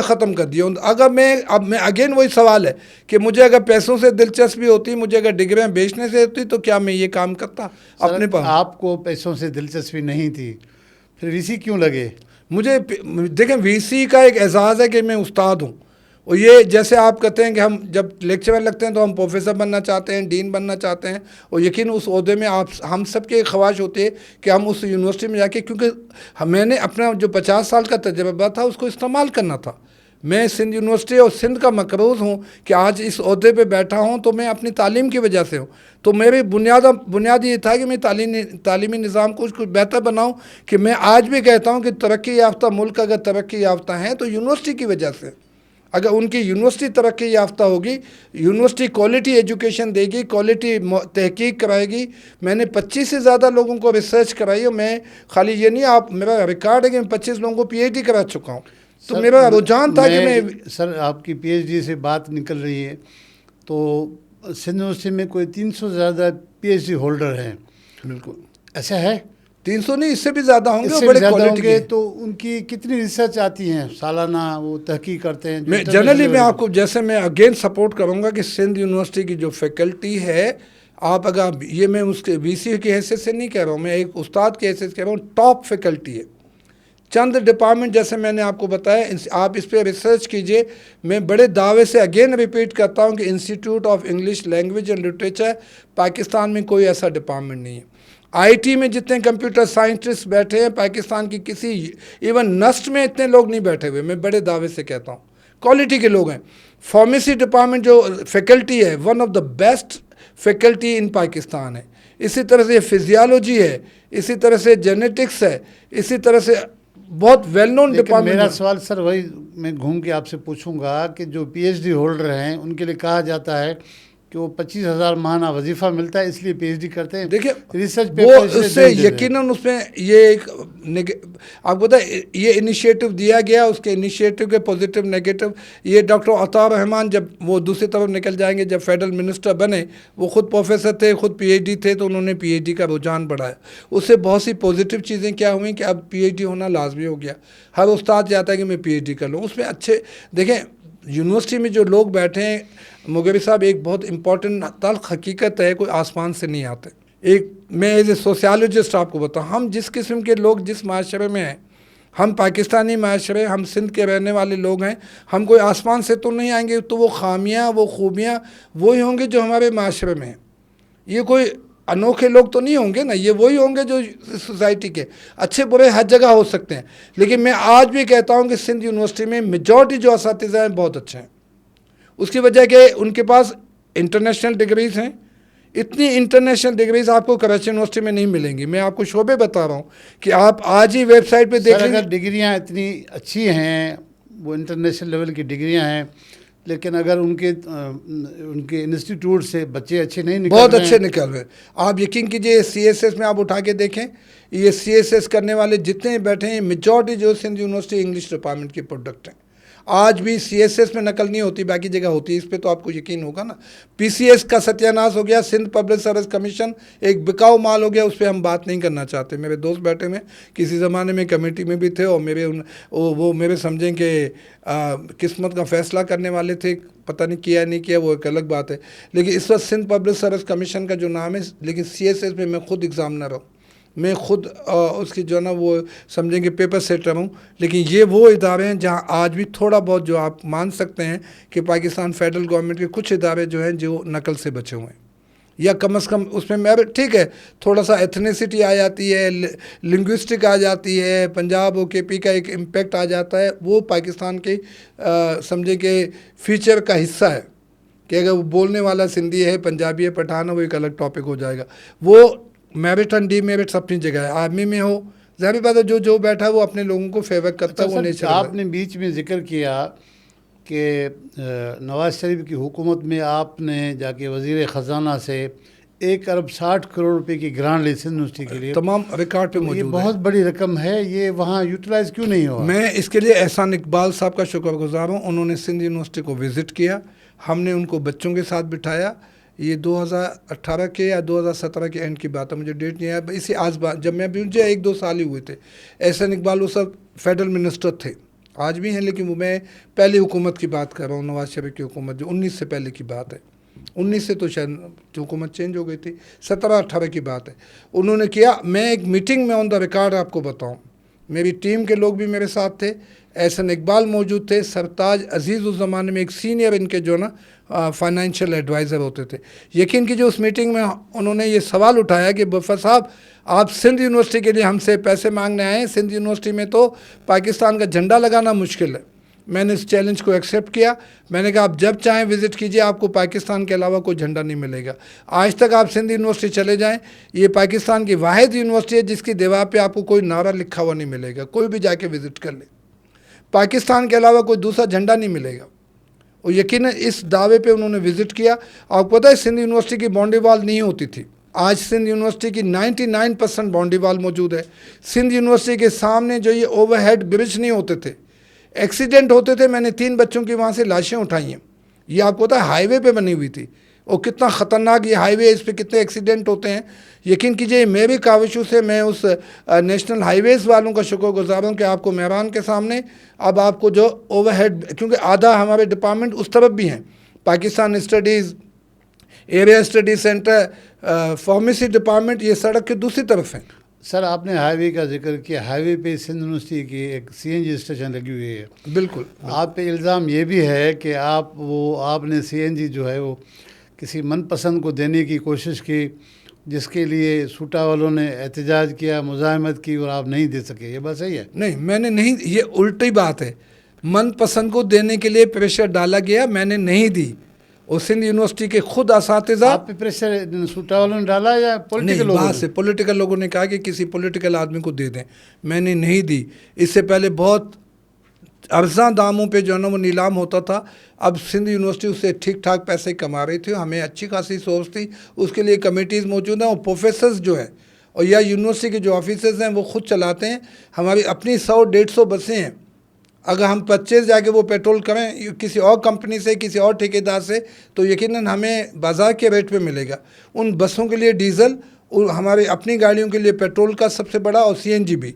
S2: ख़त्म कर दिए।
S1: अगर मैं अगेन वही सवाल है कि मुझे अगर पैसों से दिलचस्पी होती, मुझे अगर डिग्रियाँ बेचने से होती, तो क्या मैं ये काम करता अपने पास?
S2: आपको पैसों से दिलचस्पी नहीं थी, फिर VC क्यों लगे?
S1: मुझे देखें, VC का एक एजाज़ है कि मैं उस्ताद हूँ। और ये जैसे आप कहते हैं कि हम जब लेक्चर में लगते हैं तो हम प्रोफेसर बनना चाहते हैं, डीन बनना चाहते हैं, और यकीन उस ओहदे में हम सब की ख्वाहिश होती है कि हम उस यूनिवर्सिटी में जाके, क्योंकि मैंने अपना जो 50 साल का तजर्बा था उसको इस्तेमाल करना था। मैं सिंध यूनिवर्सिटी और सिंध का मकरूज़ हूँ कि आज इस ओहदे पे बैठा हूँ तो मैं अपनी तालीम की वजह से हूँ। तो मेरी बुनियाद ये था कि मैं तालीमी निज़ाम को कुछ बेहतर बनाऊँ। कि मैं आज भी कहता हूँ कि तरक्की याफ्ता मुल्क अगर तरक्की याफ्ता हैं तो यूनिवर्सिटी की वजह से। अगर उनकी यूनिवर्सिटी तरक्की याफ्ता होगी, यूनिवर्सिटी क्वालिटी एजुकेशन देगी, क्वालिटी तहकीक कराएगी। मैंने 25 से ज़्यादा लोगों को रिसर्च कराई, और मैं खाली ये नहीं, आप मेरा रिकॉर्ड है कि मैं 25 लोगों को PhD करा चुका हूँ। तो मेरा रुझान था कि मैं
S2: सर, आपकी PhD से बात निकल रही है तो सिंध यूनिवर्सिटी में कोई 300 से ज़्यादा PhD होल्डर हैं।
S1: बिल्कुल
S2: ऐसा है?
S1: 300 नहीं, इससे भी ज़्यादा होंगे,
S2: इससे
S1: बड़े
S2: ज़्यादा
S1: क्वालिटी
S2: होंगे।
S1: के।
S2: तो उनकी कितनी रिसर्च आती हैं सालाना, वो तहकीक करते हैं?
S1: मैं जनरली मैं आपको जैसे मैं अगेन सपोर्ट करूँगा कि सिंध यूनिवर्सिटी की जो फैकल्टी है, आप अगर ये मैं उसके VC की हैसियत से नहीं कह रहा हूँ, मैं एक उस्ताद की हैसियत से कह रहा हूँ, टॉप फैकल्टी है। चंद डिपार्टमेंट जैसे मैंने आपको बताया, आप इस पर रिसर्च कीजिए। मैं बड़े दावे से अगेन रिपीट करता हूँ कि institute of English language and literature Pakistan में कोई ऐसा डिपार्टमेंट नहीं है। IT में जितने कंप्यूटर साइंटिस्ट बैठे हैं, पाकिस्तान की किसी इवन नस्ट में इतने लोग नहीं बैठे हुए। मैं बड़े दावे से कहता हूँ क्वालिटी के लोग हैं। फार्मेसी डिपार्टमेंट जो फैकल्टी है, one of the best faculty in Pakistan है। इसी तरह से फिजियोलॉजी है, इसी तरह से जेनेटिक्स है, इसी तरह से बहुत वेल नोन डिपार्टमेंट।
S2: मेरा सवाल सर वही मैं घूम के आपसे पूछूंगा कि जो PhD होल्डर हैं उनके लिए कहा जाता है कि वो 25,000 माहाना वजीफ़ा मिलता है, इसलिए PhD करते हैं।
S1: देखिए,
S2: रिसर्च
S1: वो उससे यकीनन उसमें ये एक आपको पता है, ये इनिशिएटिव दिया गया, उसके इनिशिएटिव के पॉजिटिव नेगेटिव। ये डॉक्टर अताउर रहमान जब वो दूसरी तरफ निकल जाएंगे, जब फेडरल मिनिस्टर बने, वो खुद प्रोफेसर थे, खुद PhD थे, तो उन्होंने PhD का रुझान बढ़ाया। उससे बहुत सी पॉजिटिव चीज़ें क्या हुई कि अब PhD होना लाजमी हो गया। हर उस्ताद चाहता है कि मैं PhD कर लूँ। उसमें अच्छे देखें, यूनिवर्सिटी में जो लोग बैठे हैं मुगेरी साहब, एक बहुत इंपॉर्टेंट तल्ख हकीकत है, कोई आसमान से नहीं आते। एक मैं एज ए सोशियोलॉजिस्ट आपको बताऊँ, हम जिस किस्म के लोग जिस माशरे में हैं, हम पाकिस्तानी माशरे, हम सिंध के रहने वाले लोग हैं, हम कोई आसमान से तो नहीं आएंगे। तो वो खामियाँ, वो खूबियाँ वही होंगी जो हमारे माशरे में हैं। ये कोई अनोखे लोग तो नहीं होंगे ना, ये वही होंगे जो सोसाइटी के। अच्छे बुरे हर जगह हो सकते हैं, लेकिन मैं आज भी कहता हूँ कि सिंध यूनिवर्सिटी में मेजॉरिटी जो असातिज़ा हैं बहुत अच्छे हैं। उसकी वजह कि उनके पास इंटरनेशनल डिग्रीज़ हैं। इतनी इंटरनेशनल डिग्रीज आपको कराची यूनिवर्सिटी में नहीं मिलेंगी। मैं आपको शोबे बता रहा हूँ कि आप आज ही वेबसाइट पे देख लीजिए।
S2: अगर डिग्रियाँ इतनी अच्छी हैं, वो इंटरनेशनल लेवल की डिग्रियाँ हैं, लेकिन अगर उनके इंस्टीट्यूट से बच्चे अच्छे नहीं निकल
S1: बहुत अच्छे निकल रहे हैं। आप यकीन कीजिए, CSS में आप उठा के देखें, ये CSS करने वाले जितने बैठे हैं, मेजॉरिटी जो सिंध यूनिवर्सिटी इंग्लिश डिपार्टमेंट के प्रोडक्ट हैं। आज भी CSS में नकल नहीं होती, बाकी जगह होती है। इस पे तो आपको यकीन होगा ना। PCS का सत्यानाश हो गया, सिंध पब्लिक सर्विस कमीशन एक बिकाऊ माल हो गया, उस पर हम बात नहीं करना चाहते। मेरे दोस्त बैठे में किसी ज़माने में कमेटी में भी थे, और वो मेरे समझें कि किस्मत का फ़ैसला करने वाले थे। पता नहीं किया नहीं किया, वो एक अलग बात है। लेकिन इस वक्त सिंध पब्लिक सर्विस कमीशन का जो नाम है, लेकिन CSS में मैं खुद एग्ज़ामिनर हूँ, मैं खुद उसकी जो ना वो समझेंगे पेपर सेटर हूँ। लेकिन ये वो इदारे हैं जहाँ आज भी थोड़ा बहुत जो आप मान सकते हैं कि पाकिस्तान फेडरल गवर्नमेंट के कुछ इदारे जो हैं जो नकल से बचे हुए हैं। या कम से कम उसमें मेरिट ठीक है, थोड़ा सा एथनिसिटी आ जाती है, लिंग्विस्टिक आ जाती है, पंजाब और केपी का एक इम्पैक्ट आ जाता है, वो पाकिस्तान के समझे कि फीचर का हिस्सा है कि अगर वो बोलने वाला सिंधी है, पंजाबी है, पठान है, वो एक अलग टॉपिक हो जाएगा। वो मेरिट एंड डीमेरिट्स अपनी जगह है। आर्मी में हो, ज़ाहिर बात है, जो बैठा है वो अपने लोगों को फेवर करता है, वो नेचर।
S2: आपने बीच में जिक्र किया कि नवाज शरीफ की हुकूमत में आपने जाके वज़ीर ख़जाना से 1 अरब 60 करोड़ रुपए की ग्रांट ली सिंध यूनिवर्सिटी के लिए,
S1: तमाम रिकॉर्ड पे मौजूद
S2: ये
S1: है।
S2: बहुत बड़ी रकम है, ये वहाँ यूटिलाइज क्यों नहीं हुआ?
S1: मैं इसके लिए एहसान इकबाल साहब का शुक्रगुजार हूँ। उन्होंने सिंध यूनिवर्सिटी को विज़िट किया, हमने उनको बच्चों के साथ बिठाया। ये 2018 के या 2017 के एंड की बात है, मुझे डेट नहीं है, इसी आज बात जब मैं भी, मुझे 1-2 साल ही हुए थे। एहसान इकबाल वो सब फेडरल मिनिस्टर थे, आज भी हैं, लेकिन वो मैं पहली हुकूमत की बात कर रहा हूँ, नवाज शरीफ की हुकूमत जो 19 से पहले की बात है। 19 से तो शायद हुकूमत चेंज हो गई थी, 17-18 की बात है। उन्होंने किया, मैं एक मीटिंग में ऑन द रिकॉर्ड आपको बताऊँ, मेरी टीम के लोग भी मेरे साथ थे, एहसान इकबाल मौजूद थे, सरताज अजीज़ उस ज़माने में एक सीनियर इनके जो ना फाइनेंशियल एडवाइज़र होते थे। यकीन कीजिए उस मीटिंग में उन्होंने ये सवाल उठाया कि बफर साहब, आप सिंध यूनिवर्सिटी के लिए हमसे पैसे मांगने आए हैं, सिंध यूनिवर्सिटी में तो पाकिस्तान का झंडा लगाना मुश्किल है। मैंने इस चैलेंज को एक्सेप्ट किया। मैंने कहा आप जब चाहें विज़िट कीजिए, आपको पाकिस्तान के अलावा कोई झंडा नहीं मिलेगा। आज तक आप सिंध यूनिवर्सिटी चले जाएं, ये पाकिस्तान की वाहिद यूनिवर्सिटी है जिसकी दीवार पे आपको कोई नारा लिखा हुआ नहीं मिलेगा। कोई भी जाके विज़िट कर ले, पाकिस्तान के अलावा कोई दूसरा झंडा नहीं मिलेगा। और यकीनन इस दावे पे उन्होंने विज़िट किया। आपको पता है सिंध यूनिवर्सिटी की बाउंड्री वाल नहीं होती थी, आज सिंध यूनिवर्सिटी की 99% बाउंड्री वाल मौजूद है। सिंध यूनिवर्सिटी के सामने जो ये ओवरहेड ब्रिज नहीं होते थे, एक्सीडेंट होते थे, मैंने 3 बच्चों की वहाँ से लाशें उठाई हैं। ये आपको पता है हाईवे पे बनी हुई थी, और कितना ख़तरनाक ये हाईवे, इस पर कितने एक्सीडेंट होते हैं। यकीन कीजिए मेरी काविशों से मैं उस नेशनल हाईवेज़ वालों का शुक्रगुजार हूँ कि आपको मेहरान के सामने अब आपको जो ओवरहेड, क्योंकि आधा हमारे डिपार्टमेंट उस तरफ भी हैं, Pakistan studies, area study centre, pharmacy department, ये सड़क के दूसरी तरफ हैं।
S2: सर आपने हाईवे का जिक्र किया, हाईवे पे सिंध यूनिवर्सिटी की एक CNG स्टेशन लगी हुई है।
S1: बिल्कुल।
S2: आप पे इल्ज़ाम ये भी है कि आपने CNG जो है वो किसी मनपसंद को देने की कोशिश की, जिसके लिए सूटा वालों ने एहतजाज किया, मुज़ाहमत की और आप नहीं दे सके, ये बात सही है?
S1: नहीं, मैंने नहीं, ये उल्टी बात है। मनपसंद को देने के लिए प्रेशर डाला गया, मैंने नहीं दी। और सिंध यूनिवर्सिटी के खुद असातिज़ा,
S2: आप पे प्रेशर सूटा वालों ने डाला या पॉलिटिकल लोगों ने?
S1: से पॉलिटिकल लोगों ने कहा कि किसी पॉलिटिकल आदमी को दे दें, मैंने नहीं दी। इससे पहले बहुत अर्जा दामों पे जो है ना वो नीलाम होता था। अब सिंध यूनिवर्सिटी उससे ठीक ठाक पैसे कमा रही थी, हमें अच्छी खासी सोच थी, उसके लिए कमेटीज़ मौजूद हैं, और प्रोफेसर्स जो हैं और या यूनिवर्सिटी के जो ऑफिसर्स हैं वो खुद चलाते हैं। हमारी अपनी 100-150 बसें हैं। अगर हम 25 जाके वो पेट्रोल करें किसी और कंपनी से, किसी और ठेकेदार से, तो यकीनन हमें बाज़ार के रेट पे मिलेगा। उन बसों के लिए डीज़ल, और हमारी अपनी गाड़ियों के लिए पेट्रोल का सबसे बड़ा, और CNG भी।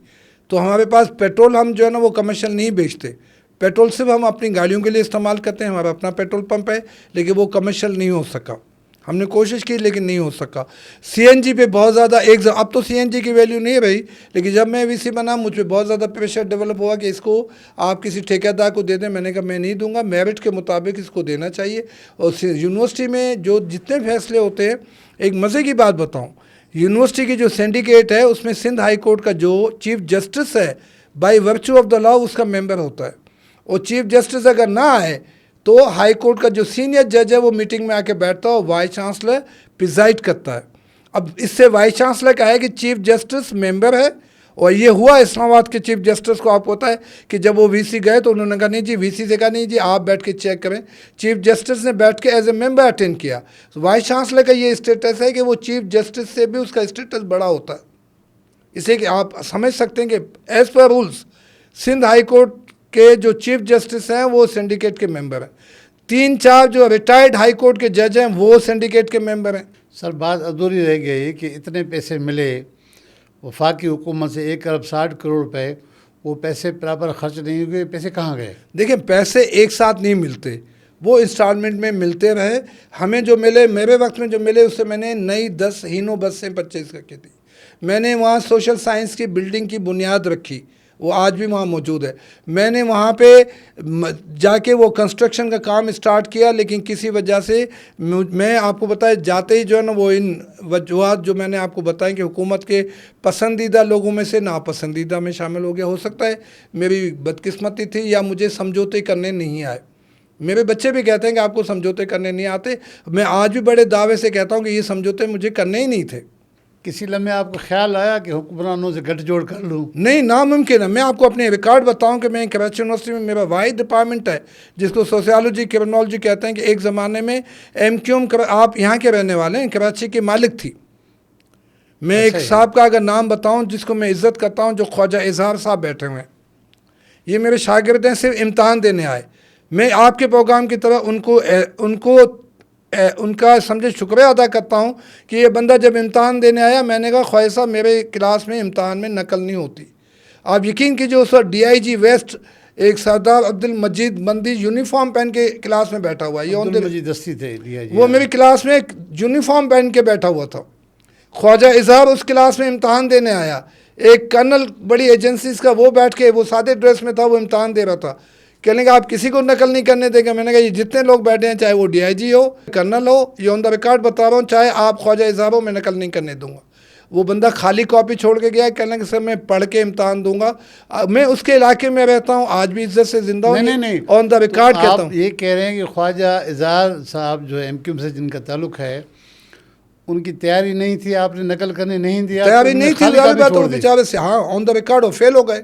S1: तो हमारे पास पेट्रोल हम जो है ना वो कमर्शियल नहीं बेचते, पेट्रोल सिर्फ हम अपनी गाड़ियों के लिए इस्तेमाल करते हैं। हमारा अपना पेट्रोल पंप है, लेकिन वो कमर्शियल नहीं हो सका। हमने कोशिश की लेकिन नहीं हो सका। CNG पे बहुत ज़्यादा अब तो CNG की वैल्यू नहीं रही, लेकिन जब मैं VC बना मुझ पर बहुत ज़्यादा प्रेशर डेवलप हुआ कि इसको आप किसी ठेकेदार को दे दें। मैंने कहा मैं नहीं दूंगा, मेरिट के मुताबिक इसको देना चाहिए। और यूनिवर्सिटी में जो जितने फैसले होते हैं, एक मज़े की बात बताऊँ, यूनिवर्सिटी की जो सिंडिकेट है उसमें सिंध हाई कोर्ट का जो चीफ जस्टिस है, by virtue of the law उसका मेंबर होता है। और चीफ जस्टिस अगर ना आए तो हाई कोर्ट का जो सीनियर जज है वो मीटिंग में आके बैठता है और वाइस चांसलर प्रिजाइड करता है। अब इससे वाइस चांसलर का है कि चीफ जस्टिस मेंबर है, और ये हुआ इस्लामाबाद के चीफ जस्टिस को। आपको पता है कि जब वो VC गए तो उन्होंने कहा नहीं जी, VC से कहा नहीं जी आप बैठ के चेक करें। चीफ जस्टिस ने बैठ के एज ए मेंबर अटेंड किया। तो वाइस चांसलर का ये स्टेटस है कि वो चीफ जस्टिस से भी उसका स्टेटस बड़ा होता है। इसे कि आप समझ सकते हैं कि as per rules Sindh high court के जो चीफ जस्टिस हैं वो सिंडिकेट के मेंबर हैं। 3-4 जो रिटायर्ड हाई कोर्ट के जज हैं वो सिंडिकेट के मेंबर हैं।
S2: सर बात अधूरी रह गई कि इतने पैसे मिले वफाकी हुकूमत से 1 अरब 60 करोड़ रुपए, वो पैसे बराबर खर्च नहीं हुए, पैसे कहाँ गए?
S1: देखिए पैसे एक साथ नहीं मिलते, वो इंस्टॉलमेंट में मिलते रहे। हमें जो मिले, मेरे वक्त में जो मिले उससे मैंने नई 10 हीनो बसें परचेज करके दी। मैंने वहाँ सोशल साइंस की बिल्डिंग की बुनियाद रखी, वो आज भी वहाँ मौजूद है। मैंने वहाँ पे जाके वो कंस्ट्रक्शन का काम स्टार्ट किया, लेकिन किसी वजह से मैं आपको बताया जाते ही जो है ना वो इन वजूहत जो मैंने आपको बताएं कि हुकूमत के पसंदीदा लोगों में से नापसंदीदा में शामिल हो गया। हो सकता है मेरी बदकिस्मती थी या मुझे समझौते करने नहीं आए। मेरे बच्चे भी कहते हैं कि आपको समझौते करने नहीं आते। मैं आज भी बड़े दावे से कहता हूँ कि ये समझौते मुझे करने ही नहीं थे।
S2: किसी लम्हे आपको ख्याल आया कि हुक्मरानों से गठजोड़ कर लूँ? नहीं,
S1: नामुमकिन है। मैं आपको अपने रिकॉर्ड बताऊं कि मैं कराची यूनिवर्सिटी में मेरा वाहिद डिपार्टमेंट है जिसको सोशियोलॉजी क्रिमिनोलॉजी कहते हैं कि एक ज़माने में एमक्यूएम आप यहाँ के रहने वाले हैं, कराची के मालिक थी। मैं एक साहब का अगर नाम बताऊं जिसको मैं इज़्ज़त करता हूं, जो ख्वाजा इजहार साहब बैठे हुए हैं, ये मेरे शागिर्द हैं, सिर्फ इम्तहान देने आए। मैं आपके प्रोग्राम की तरह उनका समझे शुक्रिया अदा करता हूँ कि ये बंदा जब इम्तहान देने आया, मैंने कहा ख्वाजा साहब मेरे क्लास में इम्तहान में नकल नहीं होती। आप यकीन कीजिए उस वक्त DIG वेस्ट एक सरदार अब्दुल मजीद बंदी यूनिफॉर्म पहन के क्लास में बैठा हुआ है। ये
S2: दस्ती थे DIG,
S1: वो मेरी क्लास में यूनिफॉर्म पहन के बैठा हुआ था। ख्वाजा इजहार उस क्लास में इम्तहान देने आया। एक कर्नल बड़ी एजेंसीज का वो बैठ के, वो सादे ड्रेस में था, वो इम्तहान दे रहा था। कहने का आप किसी को नकल नहीं करने देंगे। मैंने कहा ये जितने लोग बैठे हैं, चाहे वो DIG हो, कर्नल हो, ये ऑन द रिकॉर्ड बता रहा हूँ, चाहे आप ख्वाजा इजहार हो, मैं नकल नहीं करने दूंगा। वो बंदा खाली कॉपी छोड़ के गया, कहने कि सर मैं पढ़ के इम्तहान दूंगा। मैं उसके इलाके में रहता हूँ, आज भी इज्जत से जिंदा हूँ,
S2: नहीं
S1: ऑन द रिकॉर्ड कहता हूँ।
S2: ये कह रहे हैं कि ख्वाजा इजहार साहब जो MQM से जिनका ताल्लुक है, उनकी तैयारी नहीं थी, आपने नकल करने नहीं दिया?
S1: तैयारी नहीं थी, बेचारे से, हाँ ऑन द रिकॉर्ड हो, फेल हो गए।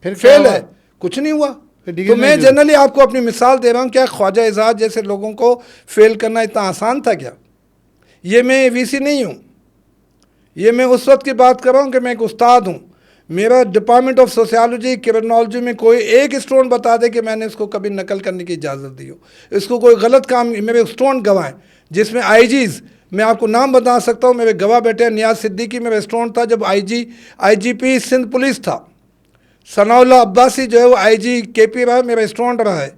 S2: फिर
S1: फेल है, कुछ नहीं हुआ। तो मैं जनरली आपको अपनी मिसाल दे रहा हूँ। क्या ख्वाजा इजहार जैसे लोगों को फेल करना इतना आसान था क्या? ये मैं VC नहीं हूँ, ये मैं उस वक्त की बात कर रहा हूँ कि मैं एक उस्ताद हूँ। मेरा डिपार्टमेंट ऑफ सोशियोलॉजी क्रिमिनोलॉजी में कोई एक स्टूडेंट बता दे कि मैंने उसको कभी नकल करने की इजाज़त दी हो, इसको कोई गलत काम, मेरे स्टूडेंट गवाह, जिसमें IGs, मैं आपको नाम बता सकता हूँ, मेरे गवाह बैठे हैं। नियाज सिद्दीकी मेरा स्टूडेंट था जब IGP सिंध पुलिस था। सनाउल्लाह अब्बासी जो है वो IG KP रहा है, मेरा स्टूडेंट रहा है।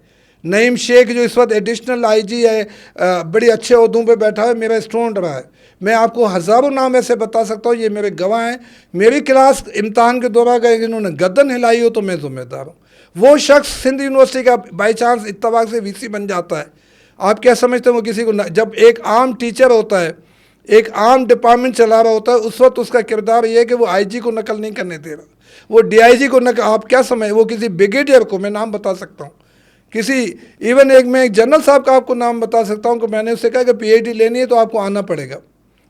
S1: नईम शेख जो इस वक्त एडिशनल IG है, बड़ी अच्छे ओहदों पे बैठा है, मेरा स्टूडेंट रहा है। मैं आपको हज़ारों नाम ऐसे बता सकता हूँ, ये मेरे गवाह हैं। मेरी क्लास इम्तहान के दौरान गए, इन्होंने गर्दन हिलाई हो तो मैं ज़िम्मेदार हूँ। वो शख्स सिंध यूनिवर्सिटी का बाई चांस इत्तफाक से VC बन जाता है। आप क्या समझते हैं वो किसी को जब एक आम टीचर होता है, एक आम डिपार्टमेंट चला रहा होता है, उस वक्त उसका किरदार ये है कि वो IG को नकल नहीं करने दे रहा, वो DIG को नकल। आप क्या समझ, वो किसी ब्रिगेडियर को, मैं नाम बता सकता हूँ, किसी इवन मैं एक जनरल साहब का आपको नाम बता सकता हूँ कि मैंने उससे कहा कि PhD लेनी है तो आपको आना पड़ेगा।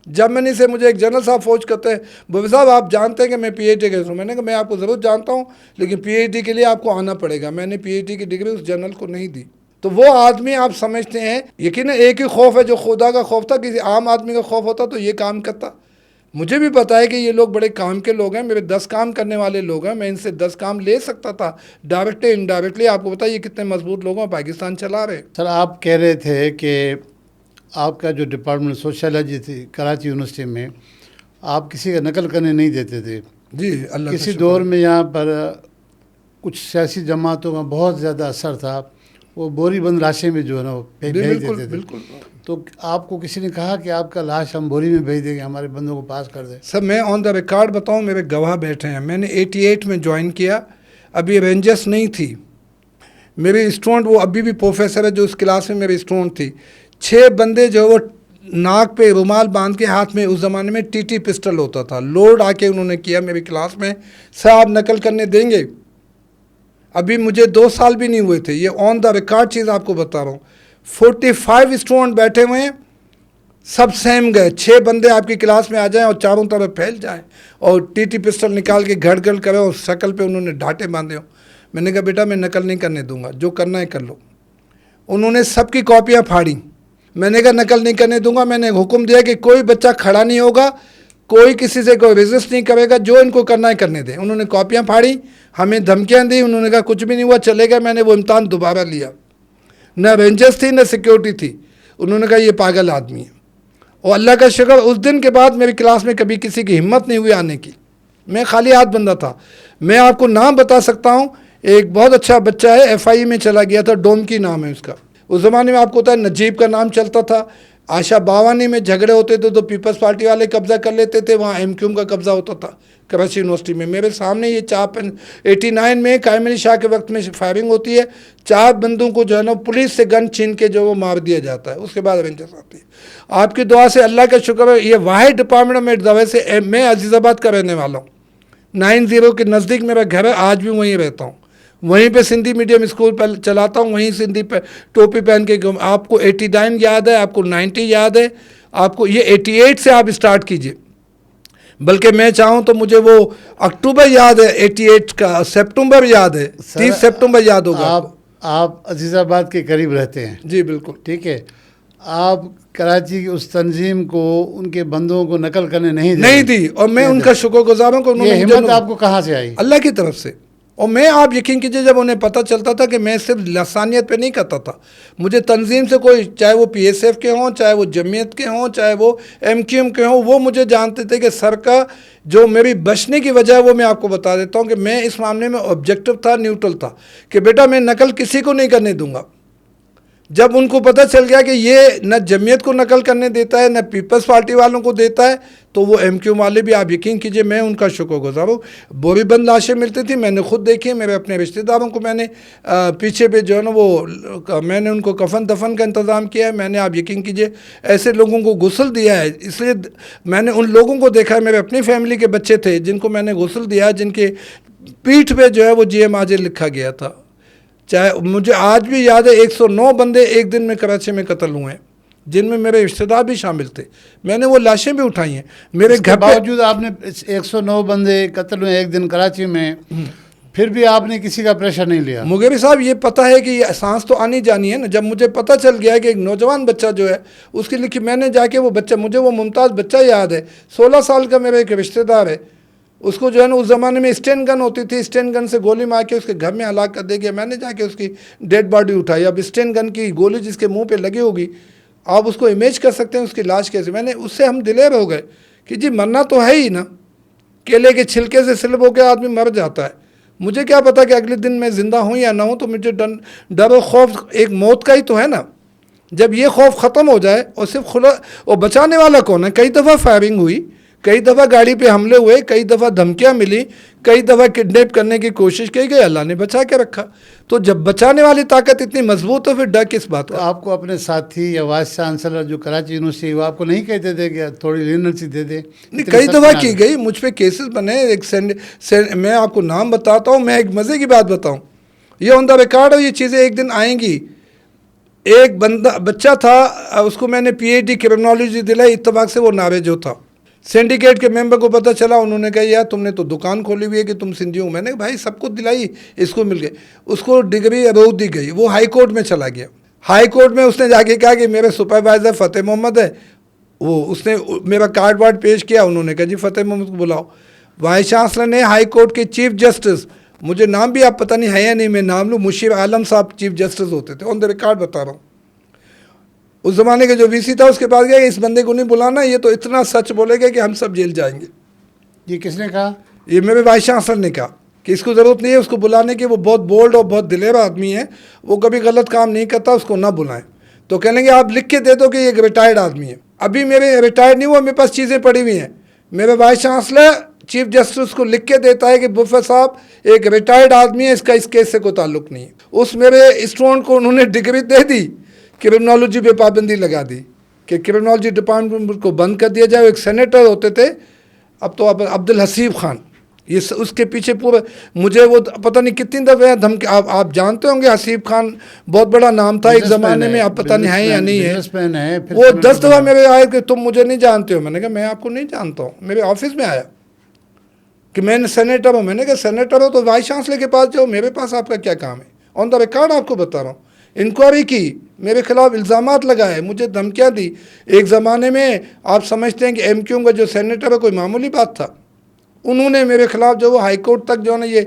S1: जब मैंने से मुझे एक जनरल साहब फोज करते हैं, बाबा साहब आप जानते हैं कि मैं PhD कर रहा हूँ। मैंने कहा मैं आपको ज़रूर जानता हूँ, लेकिन PhD के लिए आपको आना पड़ेगा। मैंने PhD की डिग्री उस जनरल को नहीं दी। तो वो आदमी आप समझते हैं, यकीन एक ही खौफ है जो खुदा का खौफ था, किसी आम आदमी का खौफ होता तो ये काम करता। मुझे भी पता है कि ये लोग बड़े काम के लोग हैं, मेरे 10 काम करने वाले लोग हैं, मैं इनसे 10 काम ले सकता था डायरेक्टली इनडायरेक्टली। आपको बताइए कितने मजबूत लोग हैं, पाकिस्तान चला रहे।
S2: सर आप कह रहे थे कि आपका जो डिपार्टमेंट सोशियोलॉजी थी कराची यूनिवर्सिटी में, आप किसी का नकल करने नहीं देते थे।
S1: जी, अल्लाह
S2: किसी दौर में यहाँ पर कुछ सियासी जमातों का बहुत ज़्यादा असर था, वो बोरीबंद लाशें में जो है ना वो भेज देते थे।
S1: बिल्कुल।
S2: तो आपको किसी ने कहा कि आपका लाश हम बोरी में भेज देंगे, हमारे बंदों को पास कर दें?
S1: सर मैं ऑन द रिकॉर्ड बताऊं, मेरे गवाह बैठे हैं। मैंने 88 में ज्वाइन किया, अभी रेंजर्स नहीं थी। मेरे स्टूडेंट वो अभी भी प्रोफेसर है जो उस क्लास में मेरी स्टूडेंट थी। 6 बंदे जो वो नाक पे रुमाल बांध के, हाथ में उस ज़माने में TT पिस्टल होता था, लोड आके उन्होंने किया मेरी क्लास में, सर आप नकल करने देंगे? अभी मुझे 2 साल भी नहीं हुए थे, ये ऑन द रिकॉर्ड चीज़ आपको बता रहा हूँ। 45 स्टूडेंट बैठे हुए हैं, सब सेम गए। 6 बंदे आपकी क्लास में आ जाएं और चारों तरफ फैल जाएं और TT पिस्टल निकाल के घड़ करें और शक्ल पे उन्होंने ढाटे बांधे हो। मैंने कहा बेटा मैं नकल नहीं करने दूंगा, जो करना है कर लो। उन्होंने सबकी कॉपियाँ फाड़ी। मैंने कहा नकल नहीं करने दूंगा। मैंने हुक्म दिया कि कोई बच्चा खड़ा नहीं होगा, कोई किसी से कोई रेजिस्ट नहीं करेगा, जो इनको करना है करने दें। उन्होंने कॉपियाँ फाड़ी, हमें धमकियाँ दी। उन्होंने कहा कुछ भी नहीं हुआ, चले गए। मैंने वो इम्तहान दोबारा लिया, न रेंजर्स थी न सिक्योरिटी थी। उन्होंने कहा ये पागल आदमी है। और अल्लाह का शुक्र उस दिन के बाद मेरी क्लास में कभी किसी की हिम्मत नहीं हुई आने की। मैं खाली हाथ बंदा था। मैं आपको नाम बता सकता हूँ, एक बहुत अच्छा बच्चा है, FIE में चला गया था, डोमकी नाम है उसका। उस ज़माने में आपको पता है नजीब का नाम चलता था, आशा बावानी में झगड़े होते थे तो पीपल्स पार्टी वाले कब्जा कर लेते थे, वहाँ एमक्यूएम का कब्जा होता था कराची यूनिवर्सिटी में। मेरे सामने ये 89 में कायम अली शाह के वक्त में फायरिंग होती है, 4 बंदों को जो है ना पुलिस से गन छीन के जो वो मार दिया जाता है, उसके बाद रेंजर्स आती है। आपकी दुआ से अल्लाह का शुक्र है, ये वाहिद डिपार्टमेंट में दवा से मैं अजीज़ाबाद का रहने वाला हूँ, 90 के नज़दीक मेरा घर है, आज भी वहीं रहता हूँ, वहीं पे सिंधी मीडियम स्कूल पर चलाता हूँ, वहीं सिंधी टोपी पहन के। आपको 89 याद है, आपको 90 याद है, आपको ये 88 से आप स्टार्ट कीजिए, बल्कि मैं चाहूँ तो मुझे वो अक्टूबर याद है 88 का, सितंबर याद है, 30 सितंबर याद होगा।
S2: आप अजीज़ाबाद के करीब रहते हैं?
S1: जी बिल्कुल।
S2: ठीक है, आप कराची की उस तंजीम को, उनके बंदों को नकल करने नहीं दी,
S1: और मैं उनका शुक्रगुज़ार हूं कि उन्होंने
S2: हिम्मत आपको कहाँ से आई?
S1: अल्लाह की तरफ से। और मैं, आप यकीन कीजिए, जब उन्हें पता चलता था कि मैं सिर्फ लसानियत पे नहीं करता था, मुझे तंजीम से कोई, चाहे वो PSF के हों, चाहे वो जमीयत के हों, चाहे वो MQM के हों, वो मुझे जानते थे कि सर का जो मेरी बचने की वजह है वो मैं आपको बता देता हूँ कि मैं इस मामले में ऑब्जेक्टिव था, न्यूट्रल था, कि बेटा मैं नकल किसी को नहीं करने दूंगा। जब उनको पता चल गया कि ये न जमीयत को नकल करने देता है, न पीपल्स पार्टी वालों को देता है, तो वो MQM वाले भी, आप यकीन कीजिए, मैं उनका शुक्रगुज़ार हूँ। बोरीबंद लाशें मिलती थी, मैंने खुद देखी, मेरे अपने रिश्तेदारों को मैंने पीछे पे जो है ना वो मैंने उनको कफन दफन का इंतज़ाम किया है। मैंने, आप यकीन कीजिए, ऐसे लोगों को गुस्ल दिया है, इसलिए मैंने उन लोगों को देखा है, मेरे अपनी फैमिली के बच्चे थे जिनको मैंने गुस्ल दिया है, जिनके पीठ पर जो है वो GM आजिर लिखा गया था। चाहे मुझे आज भी याद है 109 बंदे एक दिन में कराची में कत्ल हुए हैं, जिनमें मेरे रिश्तेदार भी शामिल थे। मैंने वो लाशें भी उठाई हैं मेरे घर पे।
S2: बावजूद आपने 109 बंदे कत्ल हुए एक दिन कराची में, फिर भी आपने किसी का प्रेशर नहीं लिया?
S1: मुगेरी साहब, ये पता है कि ये सांस तो आनी जानी है ना। जब मुझे पता चल गया है कि एक नौजवान बच्चा जो है उसकी लिखी, मैंने जाके वो बच्चा, मुझे वो मुमताज़ बच्चा याद है, 16 साल का मेरा एक रिश्तेदार है, उसको जो है ना उस ज़माने में स्टेन गन होती थी, स्टेन गन से गोली मार के उसके घर में हलाक कर दे गया। मैंने जाके उसकी डेड बॉडी उठाई। अब स्टेन गन की गोली जिसके मुंह पे लगी होगी, आप उसको इमेज कर सकते हैं उसकी लाश कैसे। मैंने उससे हम दिलेर हो गए कि जी मरना तो है ही ना, केले के छिलके से स्लिप होकर आदमी मर जाता है। मुझे क्या पता कि अगले दिन मैं ज़िंदा हूँ या ना हूँ, तो मुझे डर और खौफ एक मौत का ही तो है ना। जब ये खौफ ख़त्म हो जाए, और सिर्फ खुला, और बचाने वाला कौन है? कई दफ़ा फायरिंग हुई, कई दफ़ा गाड़ी पे हमले हुए, कई दफ़ा धमकियाँ मिली, कई दफ़ा किडनैप करने की कोशिश की गई, अल्लाह ने बचा के रखा। तो जब बचाने वाली ताकत इतनी मजबूत हो, फिर डर किस बात का?
S2: तो आपको अपने साथी या वाइस चांसलर जो कराची यूनिवर्सिटी, वो आपको नहीं कहते थे कि थोड़ी लीनर्सी दे दे?
S1: नहीं, कई दफ़ा की गई, मुझ पर केसेस बने। एक मैं आपको नाम बताता हूँ, मैं एक मज़े की बात बताऊँ, ये ऑन द रिकॉर्ड है, ये चीज़ें एक दिन आएंगी। एक बच्चा था, उसको मैंने PhD क्रिमिनोलॉजी दिलाई, इत्तफाक से वो नारे जो था, सिंडिकेट के मेंबर को पता चला, उन्होंने कहा यार तुमने तो दुकान खोली हुई है कि तुम सिंधी हो। मैंने भाई सबको दिलाई, इसको मिल गई। उसको डिग्री रोक दी गई, वो हाई कोर्ट में चला गया। हाई कोर्ट में उसने जाके कहा कि मेरे सुपरवाइज़र फ़तेह मोहम्मद है, वो उसने मेरा कार्ड वार्ड पेश किया, उन्होंने कहा जी फ़तेह मोहम्मद को बुलाओ। वाइस चांसलर ने, हाई कोर्ट के चीफ जस्टिस, मुझे नाम भी आप पता नहीं है या नहीं, मैं नाम लूँ, मुशीर आलम साहब चीफ जस्टिस होते थे, ऑन द रिकॉर्ड बता रहा हूँ। उस ज़माने का जो VC था उसके पास गया, इस बंदे को नहीं बुलाना, ये तो इतना सच बोलेगा कि हम सब जेल जाएंगे।
S2: ये किसने कहा? ये
S1: मेरे वाइस चांसलर ने कहा कि इसको ज़रूरत नहीं है उसको बुलाने की, वो बहुत बोल्ड और बहुत दिलेर आदमी है, वो कभी गलत काम नहीं करता, उसको ना बुलाएं। तो कह लेंगे आप लिख के दे दो कि ये एक रिटायर्ड आदमी है। अभी मेरे रिटायर्ड नहीं हुआ, मेरे पास चीज़ें पड़ी हुई हैं। मेरे वाइस चांसलर चीफ जस्टिस को लिख के देता है कि बुफे साहब एक रिटायर्ड आदमी है, इसका इस केस से कोई ताल्लुक नहीं है। उस मेरे स्टूडेंट को उन्होंने डिग्री दे दी, क्रिमिनोलॉजी पे पाबंदी लगा दी कि क्रिमिनोलॉजी डिपार्टमेंट को बंद कर दिया जाए। एक सेनेटर होते थे, अब तो अब्दुल हसीब खान, ये उसके पीछे पूरा, मुझे वो पता नहीं कितनी दफ़े धमकी, आप जानते होंगे, हसीब खान बहुत बड़ा नाम था एक ज़माने में, आप पता नहीं है या नहीं है। वो 10 दफ़ा मेरे आए कि तुम मुझे नहीं जानते हो। मैंने कहा मैं आपको नहीं जानता हूँ। मेरे ऑफिस में आया कि मैं सेनेटर हूँ। मैंने कहा सेनेटर हो तो वाइस चांसलर के पास जाओ, मेरे पास आपका क्या काम है? ऑन द रिकॉर्ड आपको बता रहा हूँ। इंक्वायरी की, मेरे खिलाफ इल्ज़ामात लगाए, मुझे धमकियाँ दी। एक ज़माने में आप समझते हैं कि MQM का जो सेनेटर है कोई मामूली बात था। उन्होंने मेरे खिलाफ जो वो हाई कोर्ट तक जो है ना ये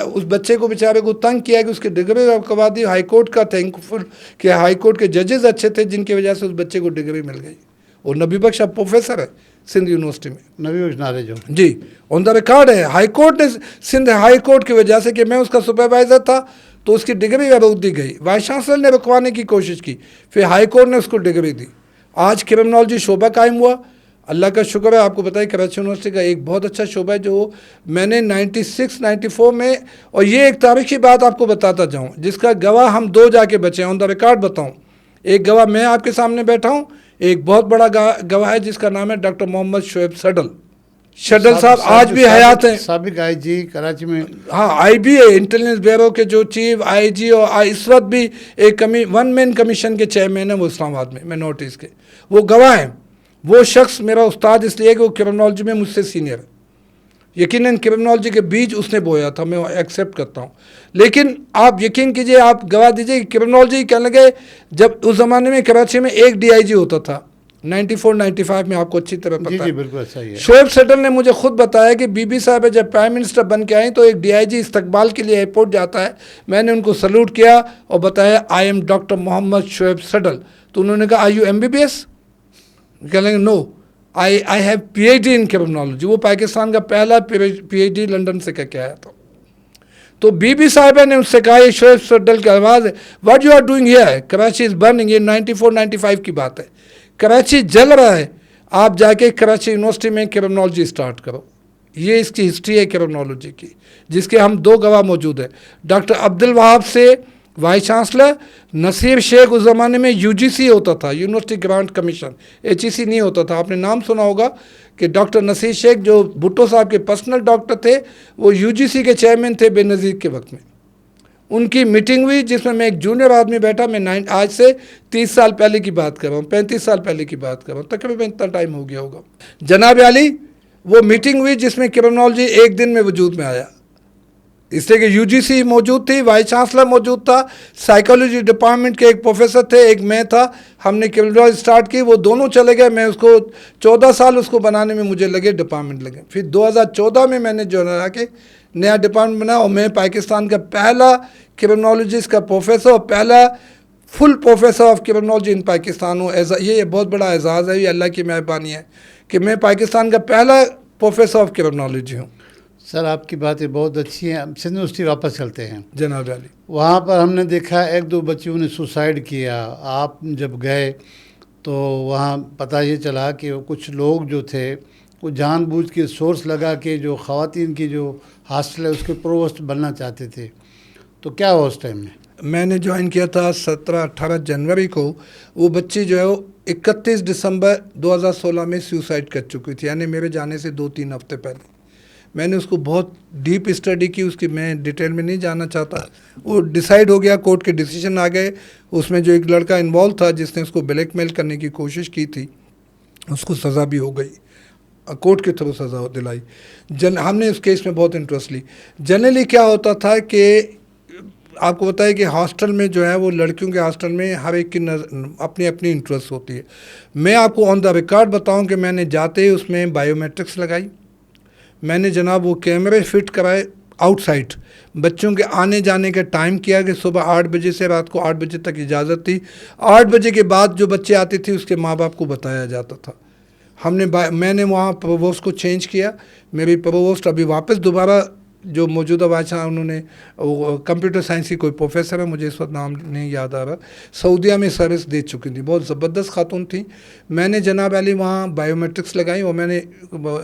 S1: उस बच्चे को बेचारे को तंग किया कि उसकी डिग्री करवा दी। हाई कोर्ट का थैंकफुल कि हाई कोर्ट के जजेस अच्छे थे जिनकी वजह से उस बच्चे को डिग्री मिल गई। और नबी बख्श अब प्रोफेसर है सिंध यूनिवर्सिटी में।
S2: नबी बख्श नारे जो
S1: जी ऑन द रिकॉर्ड है। हाई कोर्ट ने, सिंध हाई कोर्ट की वजह से कि मैं उसका सुपरवाइज़र था तो उसकी डिग्री रोक दी गई। वाइस चांसलर ने रुकवाने की कोशिश की, फिर हाई कोर्ट ने उसको डिग्री दी। आज क्रिमिनोलॉजी शोबा कायम हुआ, अल्लाह का शुक्र है। आपको पता है कराची यूनिवर्सिटी का एक बहुत अच्छा शोबा है जो मैंने 96-94 में, और ये एक तारीखी बात आपको बताता जाऊँ जिसका गवाह हम 2 जाके बचे हैं, ऑन द रिकॉर्ड बताऊँ। एक गवाह मैं आपके सामने बैठा हूँ, एक बहुत बड़ा गवाह है जिसका नाम है डॉक्टर मोहम्मद शोएब शडल साहब आज भी हयात हैं।
S2: साबिक आईजी कराची में,
S1: हाँ आईबी है, इंटेलिजेंस ब्यूरो के जो चीफ आईजी, और इस वक्त भी एक 1 मैन कमीशन के चेयरमैन है वो इस्लामाबाद में, मैं नॉर्थ ईस्ट के, वो गवाह हैं। वो शख्स मेरा उस्ताद इसलिए कि वो क्रिमिनोलॉजी में मुझसे सीनियर है, यकीनन क्रिमिनोलॉजी के बीज उसने बोया था, मैं एक्सेप्ट करता हूँ। लेकिन आप यकीन कीजिए, आप गवाह दीजिए कि क्रिमिनोलॉजी कहने लगे, जब उस ज़माने में कराची में एक डीआईजी होता था 94-95 में, आपको अच्छी तरह पता है।
S2: बिल्कुल सही है।
S1: शोएब शडल ने मुझे खुद बताया कि बीबी साहब जब प्राइम मिनिस्टर बन के आई तो एक डीआईजी इस्तकबाल के लिए एयरपोर्ट जाता है, मैंने उनको सल्यूट किया और बताया I am doctor Mohammad Shoaib Shadal. तो उन्होंने कहा आई यू MBBS? कहेंगे no, I have PhD in criminology. वो पाकिस्तान का पहला PhD लंदन से करके आया था। तो बीबी साहिबा ने उससे कहा, ये शोएब शडल की आवाज़ है, what you are doing here, Karachi is burning. ये 94-95 की बात है, कराची जल रहा है, आप जाके कराची यूनिवर्सिटी में क्रिमिनोलॉजी स्टार्ट करो। ये इसकी हिस्ट्री है क्रिमिनोलॉजी की, जिसके हम 2 गवाह मौजूद हैं। डॉक्टर अब्दुल वहाब से वाइस चांसलर, नसीर शेख उस ज़माने में UGC होता था, यूनिवर्सिटी ग्रांट कमीशन, HEC नहीं होता था। आपने नाम सुना होगा कि डॉक्टर नसीर शेख जो भुट्टो साहब के पर्सनल डॉक्टर थे, वो UGC के चेयरमैन थे बेनज़ीर के वक्त में। उनकी मीटिंग हुई जिसमें मैं एक जूनियर आदमी बैठा, मैं आज से 30 साल पहले की बात कर रहा हूँ, 35 साल पहले की बात कर रहा हूँ, तकरीबन इतना टाइम हो गया होगा। जनाब अली, वो मीटिंग हुई जिसमें क्रिमिनोलॉजी एक दिन में वजूद में आया, इसलिए कि UGC मौजूद थी, वाइस चांसलर मौजूद था, साइकोलॉजी डिपार्टमेंट के एक प्रोफेसर थे, एक मैं था। हमने क्रिमिनोलॉजी स्टार्ट की, वो दोनों चले गए, मैं उसको 14 साल उसको बनाने में मुझे लगे, डिपार्टमेंट लगे। फिर 2014 में मैंने जो है कि नया डिपार्टमेंट बना, और मैं पाकिस्तान का पहला क्रिमिनोलॉजिस्ट का प्रोफेसर और पहला फुल प्रोफेसर ऑफ क्रिमिनोलॉजी इन पाकिस्तान हूँ। ये बहुत बड़ा एजाज़ है, ये अल्लाह की मेहरबानी है कि मैं पाकिस्तान का पहला प्रोफेसर ऑफ क्रिमिनोलॉजी हूँ।
S2: सर आपकी बातें बहुत अच्छी हैं। सिंध यूनिवर्सिटी वापस चलते हैं।
S1: जनाब अली,
S2: वहाँ पर हमने देखा 1-2 बच्चियों ने सुसाइड किया। आप जब गए तो वहाँ पता ये चला कि कुछ लोग जो थे वो जानबूझ के सोर्स लगा के जो ख़वातीन की जो हॉस्टल है उसके प्रोवोस्ट बनना चाहते थे, तो क्या हुआ उस टाइम में?
S1: मैंने ज्वाइन किया था 17-18 जनवरी को। वो बच्ची जो है वो 31 दिसंबर 2016 में सुसाइड कर चुकी थी, यानी मेरे जाने से 2-3 हफ्ते पहले। मैंने उसको बहुत डीप स्टडी की, उसकी मैं डिटेल में नहीं जाना चाहता। वो डिसाइड हो गया, कोर्ट के डिसीजन आ गए। उसमें जो एक लड़का इन्वॉल्व था जिसने उसको ब्लैकमेल करने की कोशिश की थी, उसको सज़ा भी हो गई, कोर्ट के थ्रू सज़ा दिलाई। हमने उस केस में बहुत इंटरेस्ट ली। जनरली क्या होता था कि आपको पता है कि हॉस्टल में जो है वो लड़कियों के हॉस्टल में हर एक की अपनी अपनी इंटरेस्ट होती है। मैं आपको ऑन द रिकॉर्ड बताऊं कि मैंने जाते ही उसमें बायोमेट्रिक्स लगाई, मैंने जनाब वो कैमरे फिट कराए आउटसाइड, बच्चों के आने जाने का टाइम किया कि सुबह 8 बजे से रात को 8 बजे तक इजाज़त थी। 8 बजे के बाद जो बच्चे आते थे उसके माँ बाप को बताया जाता था। मैंने वहाँ प्रोवोस्ट को चेंज किया। मेरी प्रोवोस्ट अभी वापस दोबारा जो मौजूदा बादशाह उन्होंने कंप्यूटर साइंस की कोई प्रोफेसर है, मुझे इस वक्त नाम नहीं याद आ रहा, सऊदीया में सर्विस दे चुकी थी, बहुत ज़बरदस्त खातून थी। मैंने जनाब अली वहाँ बायोमेट्रिक्स लगाई और मैंने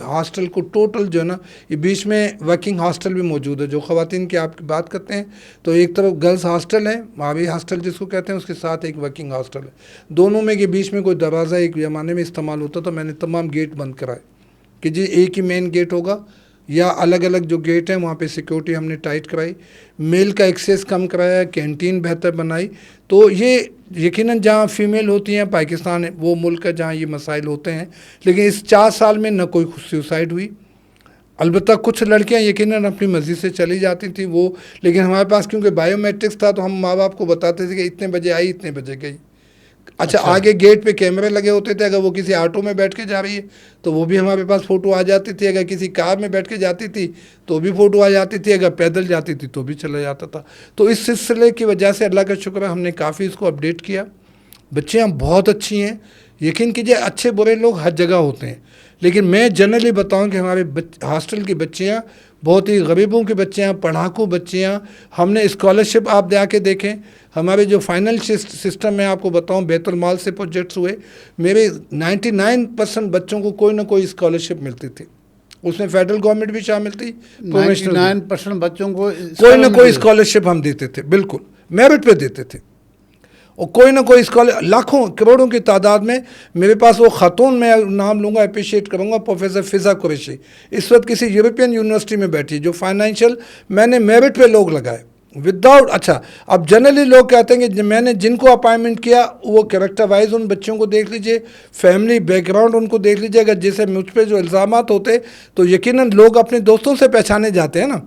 S1: हॉस्टल को टोटल जो है ना, ये बीच में वर्किंग हॉस्टल भी मौजूद है। जो ख़वातीन की आप बात करते हैं तो एक तरफ गर्ल्स हॉस्टल है, मावी हॉस्टल जिसको कहते हैं, उसके साथ एक वर्किंग हॉस्टल है। दोनों में के बीच में कोई दरवाज़ा एक ज़माने में इस्तेमाल होता था। मैंने तमाम गेट बंद कराए कि जी एक ही मेन गेट होगा या अलग अलग जो गेट हैं वहाँ पे सिक्योरिटी हमने टाइट कराई, मेल का एक्सेस कम कराया, कैंटीन बेहतर बनाई। तो ये यकीनन जहाँ फ़ीमेल होती हैं, पाकिस्तान वो मुल्क है जहाँ ये मसाइल होते हैं। लेकिन इस 4 साल में न कोई सुसाइड हुई। अलबत्ता कुछ लड़कियाँ यकीनन अपनी मर्ज़ी से चली जाती थी वो, लेकिन हमारे पास क्योंकि बायोमेट्रिक्स था तो हम माँ बाप को बताते थे कि इतने बजे आई, इतने बजे गई। अच्छा, आगे गेट पे कैमरे लगे होते थे, अगर वो किसी ऑटो में बैठ के जा रही है तो वो भी हमारे पास फ़ोटो आ जाती थी। अगर किसी कार में बैठ के जाती थी तो भी फ़ोटो आ जाती थी, अगर पैदल जाती थी तो भी चला जाता था। तो इस सिलसिले की वजह से अल्लाह का शुक्र है हमने काफ़ी इसको अपडेट किया। बच्चियाँ बहुत अच्छी हैं, यकीन कीजिए अच्छे बुरे लोग हर जगह होते हैं, लेकिन मैं जनरली बताऊं कि हमारे हॉस्टल की बच्चियां बहुत ही गरीबों की बच्चियां, पढ़ाकू बच्चियां, हमने स्कॉलरशिप आप दे आके देखें, हमारे जो फाइनल सिस्टम में आपको बताऊं बैतुल माल से प्रोजेक्ट्स हुए, मेरे 99% बच्चों को कोई ना कोई स्कॉलरशिप मिलती थी, उसमें फेडरल गवर्नमेंट भी शामिल थी,
S2: 99% बच्चों को
S1: कोई ना कोई स्कॉलरशिप हम देते थे, बिल्कुल मेरिट पे देते थे, और कोई ना कोई स्कॉलर लाखों करोड़ों की तादाद में। मेरे पास वो खातून, मैं नाम लूँगा, अप्रिशिएट करूँगा, प्रोफेसर फ़िज़ा कुरैशी, इस वक्त किसी यूरोपियन यूनिवर्सिटी में बैठी, जो फाइनेंशियल मैंने मेरिट पे लोग लगाए विदाउट। अच्छा, अब जनरली लोग कहते हैं कि मैंने जिनको अपॉइंटमेंट किया वो कैरेक्टर वाइज उन बच्चों को देख लीजिए, फैमिली बैकग्राउंड उनको देख लीजिए, अगर जैसे मुझ पर जो इल्ज़ामात होते तो यकीनन लोग अपने दोस्तों से पहचाने जाते हैं ना।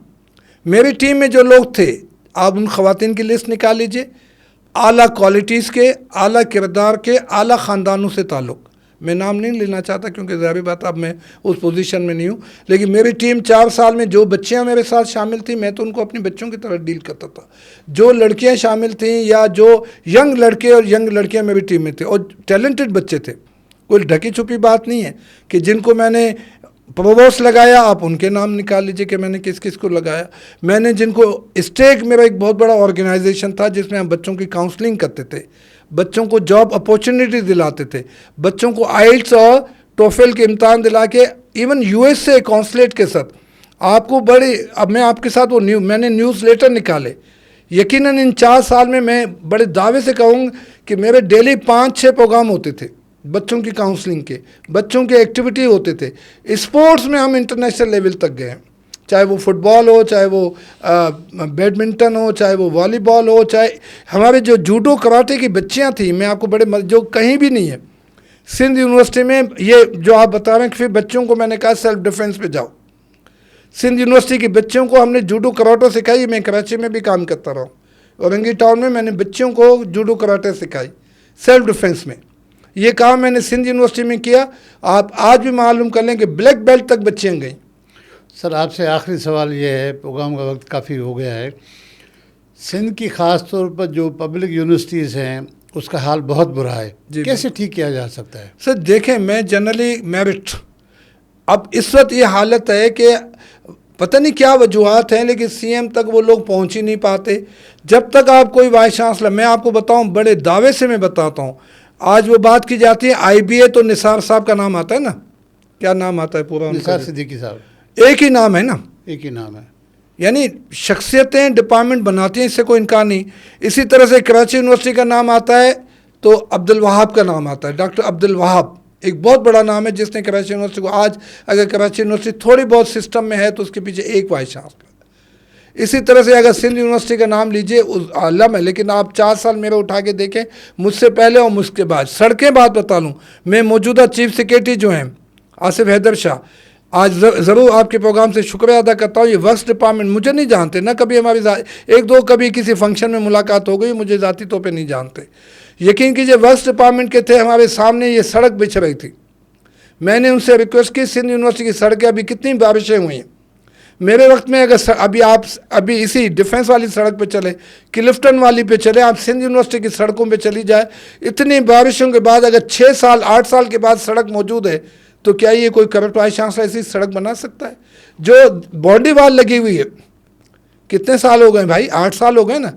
S1: मेरी टीम में जो लोग थे, आप उन ख़वातीन की लिस्ट निकाल लीजिए, आला क्वालिटीज़ के, आला किरदार के, आला ख़ानदानों से ताल्लुक़, मैं नाम नहीं लेना चाहता क्योंकि ज़ाहिर बात अब मैं उस पोजीशन में नहीं हूँ, लेकिन मेरी टीम 4 साल में जो बच्चियाँ मेरे साथ शामिल थी, मैं तो उनको अपनी बच्चों की तरह डील करता था। जो लड़कियाँ शामिल थीं या जो यंग लड़के और यंग लड़कियाँ मेरी टीम में थे, और टैलेंटेड बच्चे थे, कोई ढकी छुपी बात नहीं है कि जिनको मैंने प्रोवोस्ट लगाया, आप उनके नाम निकाल लीजिए कि मैंने किस किस को लगाया। मैंने जिनको स्टेक, मेरा एक बहुत बड़ा ऑर्गेनाइजेशन था जिसमें हम बच्चों की काउंसलिंग करते थे, बच्चों को जॉब अपॉर्चुनिटी दिलाते थे, बच्चों को आइल्स और टोफेल के इम्तहान दिला के, इवन यूएस से कॉन्सुलेट के साथ आपको बड़ी, अब मैं आपके साथ वो मैंने न्यूज़ लेटर निकाले, यकीनन इन 4 साल में मैं बड़े दावे से कहूँगा कि मेरे डेली 5-6 प्रोग्राम होते थे बच्चों की काउंसलिंग के, बच्चों के एक्टिविटी होते थे। स्पोर्ट्स में हम इंटरनेशनल लेवल तक गए हैं, चाहे वो फुटबॉल हो, चाहे वो बैडमिंटन हो, चाहे वो वॉलीबॉल हो, चाहे हमारे जो जूडो कराटे की बच्चियां थी, मैं आपको बड़े जो कहीं भी नहीं है सिंध यूनिवर्सिटी में, ये जो आप बता रहे हैं कि फिर बच्चों को मैंने कहा सेल्फ डिफेंस पे जाओ, सिंध यूनिवर्सिटी के बच्चों को हमने जूडो कराटे सिखाई। मैं कराची में भी काम करता रहा, औरंगी टाउन में मैंने बच्चों को जूडो कराटे सिखाई सेल्फ डिफेंस में। ये काम मैंने सिंध यूनिवर्सिटी में किया। आप आज भी मालूम कर लें कि ब्लैक बेल्ट तक बच्चियाँ गई।
S2: सर, आपसे आखिरी सवाल ये है, प्रोग्राम का वक्त काफ़ी हो गया है। सिंध की ख़ास तौर पर जो पब्लिक यूनिवर्सिटीज़ हैं उसका हाल बहुत बुरा है, कैसे ठीक किया जा सकता है?
S1: सर देखें, मैं जनरली मेरिट, अब इस वक्त ये हालत है कि पता नहीं क्या वजूहत हैं, लेकिन सीएम तक वो लोग पहुंच ही नहीं पाते। जब तक आप कोई वाइस चांसलर, मैं आपको बताऊं, बड़े दावे से मैं बताता हूं, आज वो बात की जाती है IBA, तो निसार साहब का नाम आता है ना, क्या नाम आता है पूरा?
S2: निसार सिद्दीकी साहब।
S1: एक ही नाम है ना,
S2: एक ही नाम है।
S1: यानी शख्सियतें डिपार्टमेंट बनाती हैं, इससे कोई इनकार नहीं। इसी तरह से कराची यूनिवर्सिटी का नाम आता है तो अब्दुल वहाब का नाम आता है, डॉक्टर अब्दुल वहाब, एक बहुत बड़ा नाम है जिसने कराची यूनिवर्सिटी को, आज अगर कराची यूनिवर्सिटी थोड़ी बहुत सिस्टम में है तो उसके पीछे एक वाइस चांसलर। इसी तरह से अगर सिंध यूनिवर्सिटी का नाम लीजिए, आलम है, लेकिन आप 4 साल मेरे उठा के देखें, मुझसे पहले और मुझके बाद। सड़कें बात बता लूँ, मैं मौजूदा चीफ सेक्रेटरी जो हैं आसिफ हैदर शाह, आज ज़रूर आपके प्रोग्राम से शुक्रिया अदा करता हूँ। ये वक्फ डिपार्टमेंट मुझे नहीं जानते, ना कभी हमारी एक दो कभी किसी फंक्शन में मुलाकात हो गई, मुझे ज़ाती तौर पे नहीं जानते। यकीन कीजिए वक्फ डिपार्टमेंट के थे, हमारे सामने ये सड़क बिछ रही थी, मैंने उनसे रिक्वेस्ट की, सिंध यूनिवर्सिटी की सड़कें, अभी कितनी बारिशें हुई हैं मेरे वक्त में, अगर अभी इसी डिफेंस वाली सड़क पे चले, क्लिफ्टन वाली पे चले, आप सिंध यूनिवर्सिटी की सड़कों पे चली जाए, इतनी बारिशों के बाद अगर 6 साल 8 साल के बाद सड़क मौजूद है, तो क्या ये कोई करप्ट वाइस चांसलर ऐसी सड़क बना सकता है? जो बाउंड्री वाल लगी हुई है, कितने साल हो गए भाई, 8 साल हो गए ना,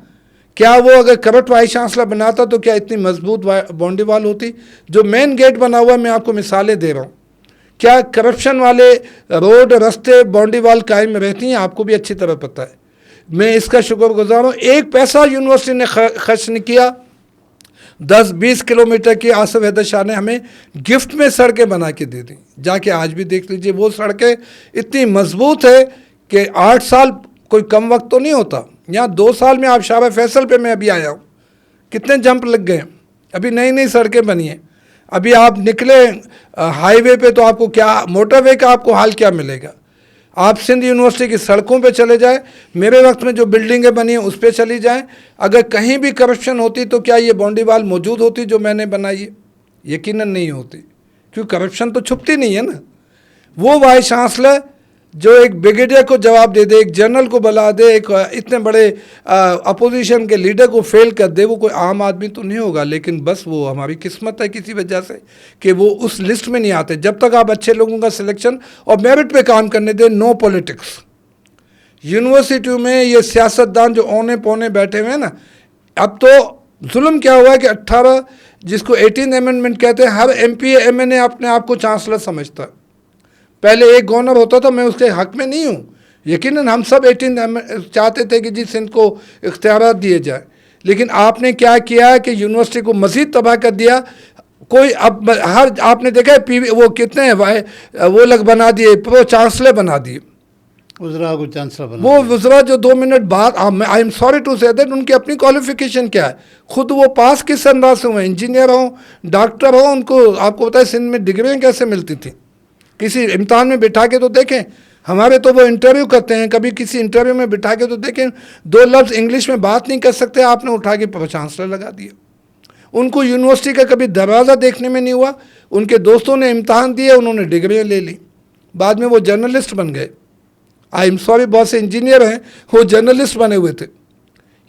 S1: क्या वो अगर करप्ट वाइस चांसलर बनाता तो क्या इतनी मजबूत बाउंड्री वाल होती? जो मेन गेट बना हुआ है, मैं आपको मिसालें दे रहा हूँ, क्या करप्शन वाले रोड, रास्ते, बाउंड्री वाल कायम रहती हैं? आपको भी अच्छी तरह पता है। मैं इसका शुक्रगुजार हूँ, एक पैसा यूनिवर्सिटी ने खर्च नहीं किया। 10-20 किलोमीटर की आसिफ हैदर शाह ने हमें गिफ्ट में सड़कें बना के दे दी, जाके आज भी देख लीजिए, वो सड़कें इतनी मजबूत है कि 8 साल कोई कम वक्त तो नहीं होता। यहाँ 2 साल में आप शाह फैसल पे मैं अभी आया हूँ, कितने जंप लग गए, अभी नई नई सड़कें बनी हैं। अभी आप निकले हाईवे पे तो आपको क्या, मोटरवे का आपको हाल क्या मिलेगा? आप सिंध यूनिवर्सिटी की सड़कों पे चले जाए, मेरे वक्त में जो बिल्डिंगें बनी हैं उस पे चली जाएं, अगर कहीं भी करप्शन होती तो क्या ये बाउंड्री वाल मौजूद होती जो मैंने बनाई है? यकीनन नहीं होती, क्योंकि करप्शन तो छुपती नहीं है ना। वो वाइस चांसलर जो एक ब्रिगेडियर को जवाब दे दे, एक जनरल को बुला दे, एक इतने बड़े अपोजिशन के लीडर को फेल कर दे, वो कोई आम आदमी तो नहीं होगा। लेकिन बस वो हमारी किस्मत है किसी वजह से कि वो उस लिस्ट में नहीं आते। जब तक आप अच्छे लोगों का सिलेक्शन और मेरिट पे काम करने दें, नो पॉलिटिक्स। यूनिवर्सिटी में ये सियासतदान जो औने पौने बैठे हुए हैं ना, अब तो जुल्म क्या हुआ है कि 18 जिसको 18 अमेंडमेंट कहते हैं, हर MP MNA अपने आप को चांसलर समझता है। पहले एक गवर्नर होता था, मैं उसके हक में नहीं हूँ, यकीनन हम सब 18 चाहते थे कि जी सिंध को इख्तियारात दिए जाए, लेकिन आपने क्या किया कि यूनिवर्सिटी को मज़ीद तबाह कर दिया। कोई अब हर आपने देखा है PV वो कितने हैं वो लग बना दिए, प्रो चांसलर बना दिए,
S2: वज़रा को चांसलर बना
S1: वो वज़रा जो 2 मिनट बाद, I am sorry to say that, उनकी अपनी क्वालिफिकेशन क्या है, खुद वो पास किस अंदाज से हुए, इंजीनियर हो, डॉक्टर हो, उनको आपको पता है सिंध में डिग्रियाँ कैसे मिलती थी। किसी इम्तहान में बिठा के तो देखें, हमारे तो वो इंटरव्यू करते हैं, कभी किसी इंटरव्यू में बिठा के तो देखें, 2 लफ्ज़ इंग्लिश में बात नहीं कर सकते, आपने उठा के प्रो चांसलर लगा दिया। उनको यूनिवर्सिटी का कभी दरवाज़ा देखने में नहीं हुआ, उनके दोस्तों ने इम्तहान दिए, उन्होंने डिग्रियाँ ले ली, बाद में वो जर्नलिस्ट बन गए। आई एम सॉरी, बहुत से इंजीनियर हैं वो जर्नलिस्ट बने हुए थे।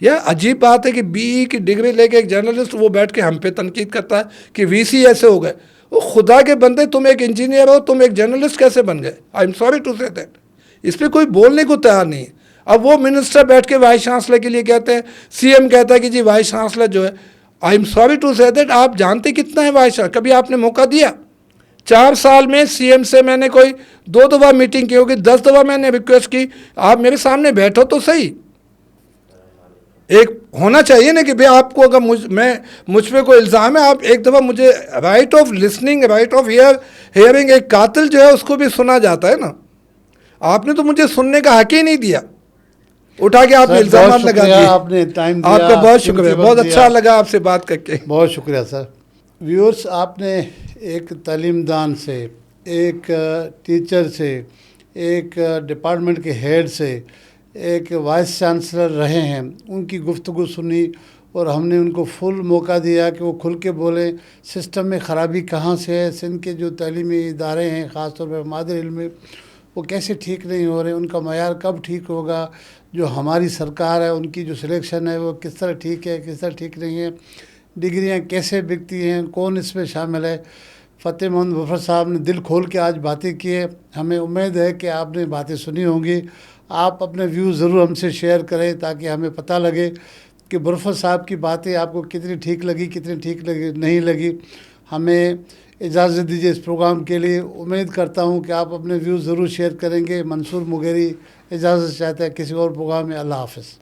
S1: यह अजीब बात है कि BE की डिग्री लेके एक जर्नलिस्ट वो बैठ के हम पे तनकीद करता है कि VC ऐसे हो गए। वो खुदा के बंदे, तुम एक इंजीनियर हो, तुम एक जर्नलिस्ट कैसे बन गए? I am sorry to say that. इस पर कोई बोलने को तैयार नहीं है। अब वो मिनिस्टर बैठ के वाइस चांसलर के लिए कहते हैं, CM कहता है कि जी वाइस चांसलर जो है, I am sorry to say that, आप जानते कितना है वाइस चांसलर? कभी आपने मौका दिया? 4 साल में CM से मैंने कोई 2 दफ़ा मीटिंग की होगी, 10 दफ़ा मैंने रिक्वेस्ट की, आप मेरे सामने बैठो तो सही। एक होना चाहिए ना कि भाई आपको अगर मुझ पे कोई इल्ज़ाम है, आप एक दफ़ा मुझे right of listening, right of hearing, एक कातिल जो है उसको भी सुना जाता है ना। आपने तो मुझे सुनने का हक ही नहीं दिया, उठा के आपने इल्ज़ाम लगा दिए।
S2: आपने टाइम दिया,
S1: आपका बहुत शुक्रिया, बहुत अच्छा लगा आपसे बात करके।
S2: बहुत शुक्रिया सर। व्यूअर्स, आपने एक तालीमदान से, एक टीचर से, एक डिपार्टमेंट के हेड से, एक वाइस चांसलर रहे हैं, उनकी गुफ्तगू सुनी और हमने उनको फुल मौका दिया कि वो खुल के बोलें सिस्टम में ख़राबी कहाँ से है, सिंध के जो तालीमी इदारे हैं ख़ास तौर पर मादर इल्म में, वो कैसे ठीक नहीं हो रहे, उनका मयार कब ठीक होगा, जो हमारी सरकार है उनकी जो सिलेक्शन है वो किस तरह ठीक है, किस तरह ठीक नहीं है, डिग्रियां कैसे बिकती हैं, कौन इसमें शामिल है। फ़तेह मोहम्मद मुज़फ़्फ़र साहब ने दिल खोल के आज बातें की है। हमें उम्मीद है कि आपने बातें सुनी होंगी। आप अपने व्यूज़ ज़रूर हमसे शेयर करें ताकि हमें पता लगे कि मुज़फ़्फ़र साहब की बातें आपको कितनी ठीक लगी, कितनी ठीक लगी नहीं लगी। हमें इजाज़त दीजिए इस प्रोग्राम के लिए। उम्मीद करता हूँ कि आप अपने व्यूज़ ज़रूर शेयर करेंगे। मंसूर मुगेरी इजाज़त चाहता है किसी और प्रोग्राम में। अल्लाह हाफ़िज़।